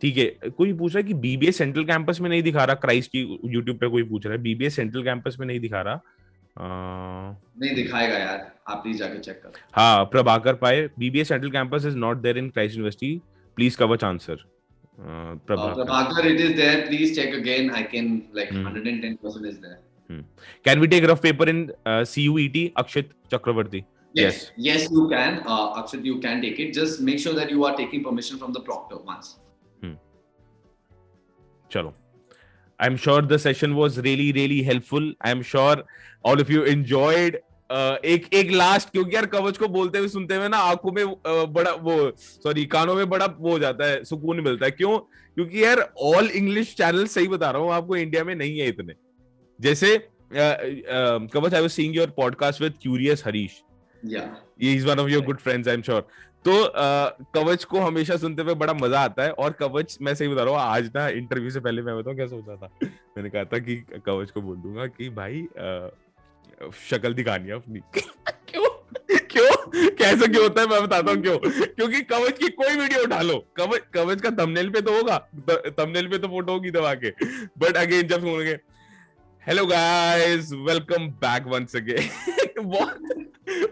ठीक है, कोई पूछ रहा है कि बीबीए सेंट्रल कैंपस में नहीं दिखा रहा, क्राइस्ट की यूट्यूब पे कोई पूछ रहा है, बीबीए सेंट्रल कैंपस में नहीं दिखा रहा। नहीं दिखाएगा यार, आप प्लीज जाके चेक करो. हाँ, Prabhakar Pai, BBA central campus is not there in Christ university, please कवच answer. Prabhakar, Prabhakar, it is there. Please check again. I can like Hmm. 110% is there. Can we take rough paper in CUET? Akshit Chakravarti. Yes, yes, you can. Akshat, you can take it. Just make sure that you are taking permission from the proctor once. Chalo. I'm sure the session was really, really helpful. I'm sure all of you enjoyed. एक last, क्योंकि यार कवच को बोलते हुए सुनते हुए ना आंखों में बड़ा वो, सॉरी, कानों में बड़ा वो हो जाता है, सुकून मिलता है. क्यों? क्योंकि यार ऑल इंग्लिश चैनल, सही बता रहा हूँ आपको, इंडिया में नहीं है इतने. जैसे कवच, I was seeing your podcast with curious Harish. He is one of your good friends, I am sure. तो कवच को हमेशा सुनते हुए बड़ा मजा आता है. और कवच, मैं सही बता रहा हूँ, आज ना इंटरव्यू से पहले मैं बताऊँ क्या सोचा था. मैंने कहा था कि कवच को बोल दूंगा कि भाई शक्ल दिखानी है अपनी. क्यों क्यों कैसे क्यों होता है, मैं बताता हूँ क्यों. क्योंकि कवच की कोई वीडियो उठा लो, कवच का थंबनेल पे तो होगा, थंबनेल पे तो फोटो होगी दबा के, बट अगेन जब सुनेंगे hello guys welcome back once again,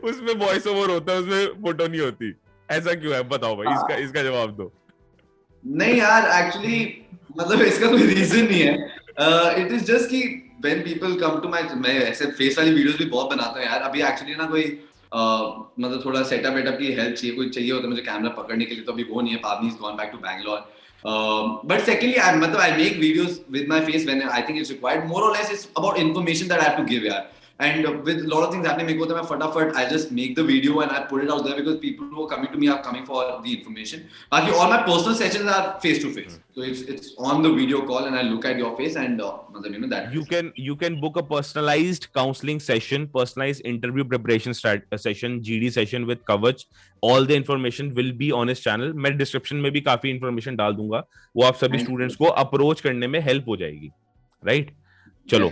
उसमें वॉइस ओवर होता है, उसमें फोटो नहीं होती. ऐसा क्यों है, बताओ भाई, इसका जवाब दो. नहीं यार, एक्चुअली मतलब इसका कोई रीजन नहीं है. इट इज जस्ट कि when people come to my, मैं ऐसे फेस वाली वीडियोस भी बहुत बनाता हूँ यार. अभी एक्चुअली ना कोई मतलब थोड़ा सेटअप वेटअप की हेल्प चाहिए, कोई चाहिए होता है मुझे कैमरा पकड़ने के लिए, तो अभी वो नहीं है. Pavni is gone back to Bangalore. But secondly, I make videos with my face when I think it's required. More or less, it's about information that I have to give, yaar. And with a lot of things happening, मेरे को तो मैं फटाफट I just make the video and I put it out there because people who are coming to me are coming for the information. बाकी all my personal sessions are face to face, so it's on the video call and I look at your face and मतलब you know that. You can book a personalized counseling session, personalized interview preparation session, GD session with Kavach. All the information will be on his channel. मैं description में भी काफी information डाल दूंगा, वो आप सभी स्टूडेंट्स को अप्रोच करने में हेल्प हो जाएगी. राइट? चलो,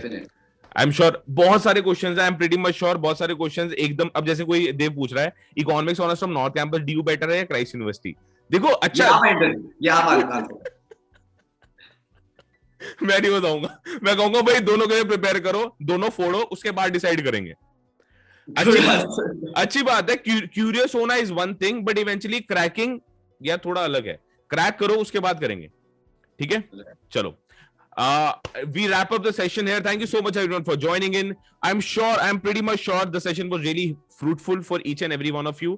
आई एम श्योर बहुत सारे क्वेश्चंस हैं. आई एम प्रीटी मच श्योर बहुत सारे क्वेश्चंस एकदम. अब जैसे कोई देव पूछ रहा है, economics honours from north campus, do better है या क्राइस्ट यूनिवर्सिटी? देखो, अच्छा मैं नहीं बताऊंगा, मैं कहूंगा भाई दोनों के लिए प्रिपेयर करो, दोनों फोड़ो, उसके बाद डिसाइड करेंगे. अच्छी बात है. क्यूरियस होना is one thing, but eventually cracking या थोड़ा अलग है. क्रैक करो, उसके बाद करेंगे. ठीक है, चलो. We wrap up the session here. Thank you so much everyone for joining in. I'm pretty much sure the session was really fruitful for each and every one of you.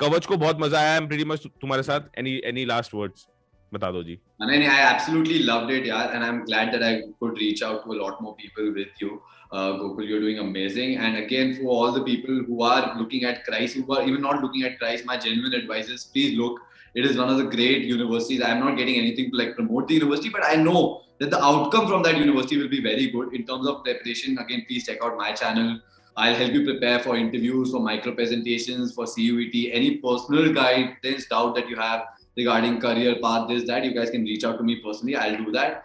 कवच को बहुत मजा आया. I'm pretty much तुम्हारे साथ. Any last words? बता दो जी. I absolutely loved it, yaar, and I'm glad that I could reach out to a lot more people with you. Gokul, you're doing amazing. And again, for all the people who are looking at Christ, who are even not looking at Christ, my genuine advice is please look. It is one of the great universities. I'm not getting anything to like promote the university, but I know that the outcome from that university will be very good in terms of preparation. Again, please check out my channel. I'll help you prepare for interviews, for micro presentations, for CUET, any personal guidance, doubt that you have regarding career path, this, that, you guys can reach out to me personally. I'll do that.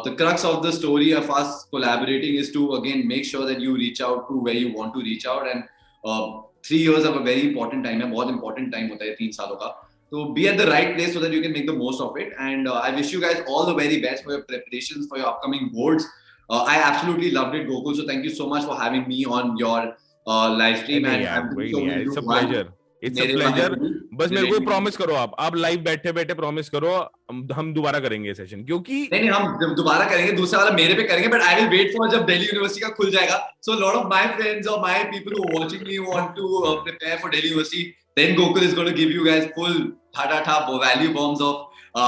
The crux of the story of us collaborating is to, again, make sure that you reach out to where you want to reach out. And 3 years of a very important time, a बहुत important time होता है 3 सालों का. So be at the right place so that you can make the most of it. And I wish you guys all the very best for your preparations for your upcoming boards. I absolutely loved it, Gokul. So thank you so much for having me on your live stream. It's a pleasure. It's a pleasure. बस मेरे को promise करो, आप live बैठे बैठे promise करो हम दोबारा करेंगे सेशन. क्योंकि नहीं हम दोबारा करेंगे, दूसरा वाला मेरे पे करेंगे, but I will wait for जब दिल्ली यूनिवर्सिटी का खुल जाएगा. So lot of my friends और my people who are watching me want to prepare for Delhi university. Then Gokul is going to give you guys full tha value bombs of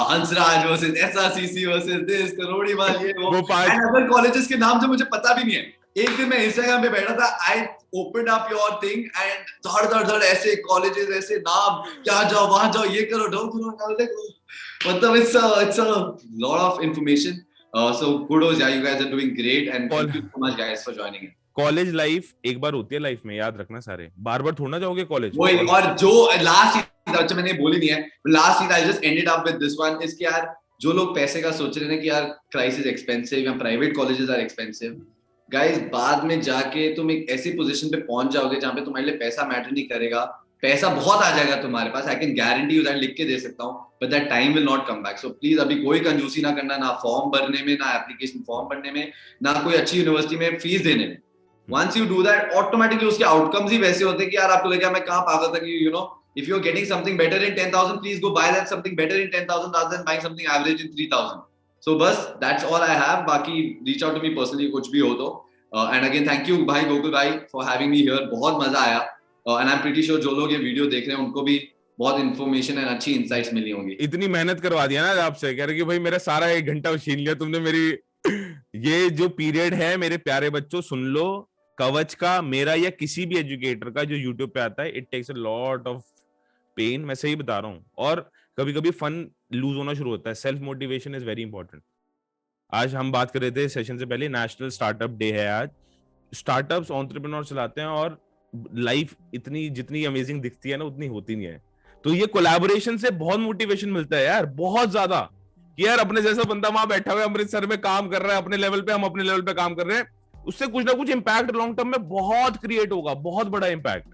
Hansraj versus SRCC versus this, Karodiwal, ये वो. And other colleges के नाम जो मुझे पता भी नहीं है. एक दिन मैं Instagram पे बैठा था, I opened up your thing and धड़ ऐसे colleges, ऐसे नाम, क्या जाओ वहाँ जाओ, ये करो, don't करो, मतलब it's a lot of information. So kudos, yeah, you guys are doing great and thank you so much guys for joining in. College life एक बार होती है लाइफ में, याद रखना सारे, बार बार थोड़ा ना जाओगे कॉलेज. वही, और जो लास्ट चीज, अच्छा मैंने बोली नहीं है, लास्ट चीज I just ended up with this one is कि यार जो लोग पैसे का सोच रहे हैं कि यार क्राइस इज एक्सपेंसिव या private colleges are expensive, guys बाद में जाके तुम एक ऐसी पोजीशन पे पहुंच जाओगे जहां पे तुम्हारे लिए पैसा मैटर नहीं करेगा. पैसा बहुत आ जाएगा तुम्हारे पास, I can guarantee you that, लिख के दे सकता हूँ, but that time will not come back. So please अभी कोई कंजूसी ना करना, ना फॉर्म भरने में, ना एप्लीकेशन फॉर्म भरने में, ना कोई अच्छी यूनिवर्सिटी में फीस देने में. Once you do that, automatically उसके outcomes ही वैसे होते हैं कि यार आपको लगा मैं कहाँ पागल था कि you know if you're getting something better in 10,000, please go buy that something better in 10,000 rather than buying something average in 3,000. So बस that's all I have. बाकी reach out to me personally कुछ भी हो तो. And again thank you भाई गोकुल भाई for having me here. बहुत मजा आया. And I'm pretty sure जो लोग ये वीडियो देख रहे हैं उनको भी बहुत इन्फॉर्मेशन एंड अच्छी इंसाइट्स मिली होंगी. इतनी मेहनत करवा दिया ना आपसे, कह रहे कि भाई मेरा सारा 1 घंटा छीन लिया तुमने मेरी. ये जो पीरियड है मेरे प्यारे बच्चों, सुन लो, कवच का, मेरा या किसी भी एजुकेटर का जो यूट्यूब पे आता है, it takes a lot of pain. मैं सही बता रहा हूँ. और कभी कभी फन लूज होना शुरू होता है. Self motivation is very important. आज हम बात कर रहे थे सेशन से पहले, नेशनल स्टार्टअप डे है आज. स्टार्टअप्स एंटरप्रेन्योर चलाते हैं और लाइफ इतनी जितनी अमेजिंग दिखती है ना उतनी होती नहीं है. तो ये कोलैबोरेशन से बहुत मोटिवेशन मिलता है यार, बहुत ज्यादा. कि यार अपने जैसा बंदा वहां बैठा हुआ है अमृतसर में काम कर रहा है अपने लेवल पे, हम अपने लेवल पे काम कर रहे हैं, उससे कुछ ना कुछ इंपैक्ट लॉन्ग टर्म में बहुत क्रिएट होगा, बहुत बड़ा इंपैक्ट.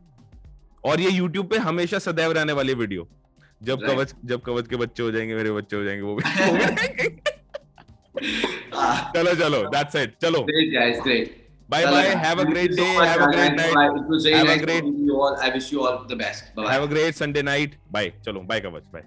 और ये यूट्यूब पे हमेशा सदैव रहने वाली वीडियो. जब कवच के बच्चे हो जाएंगे, मेरे बच्चे हो जाएंगे, वो भी चलो दैट्स इट. चलो great guys, great. Bye bye. Have a great day. Have a great night. It was very nice meeting you all. I wish you all the best. Bye bye. Have a great Sunday night. Bye. चलो bye कवच. Bye.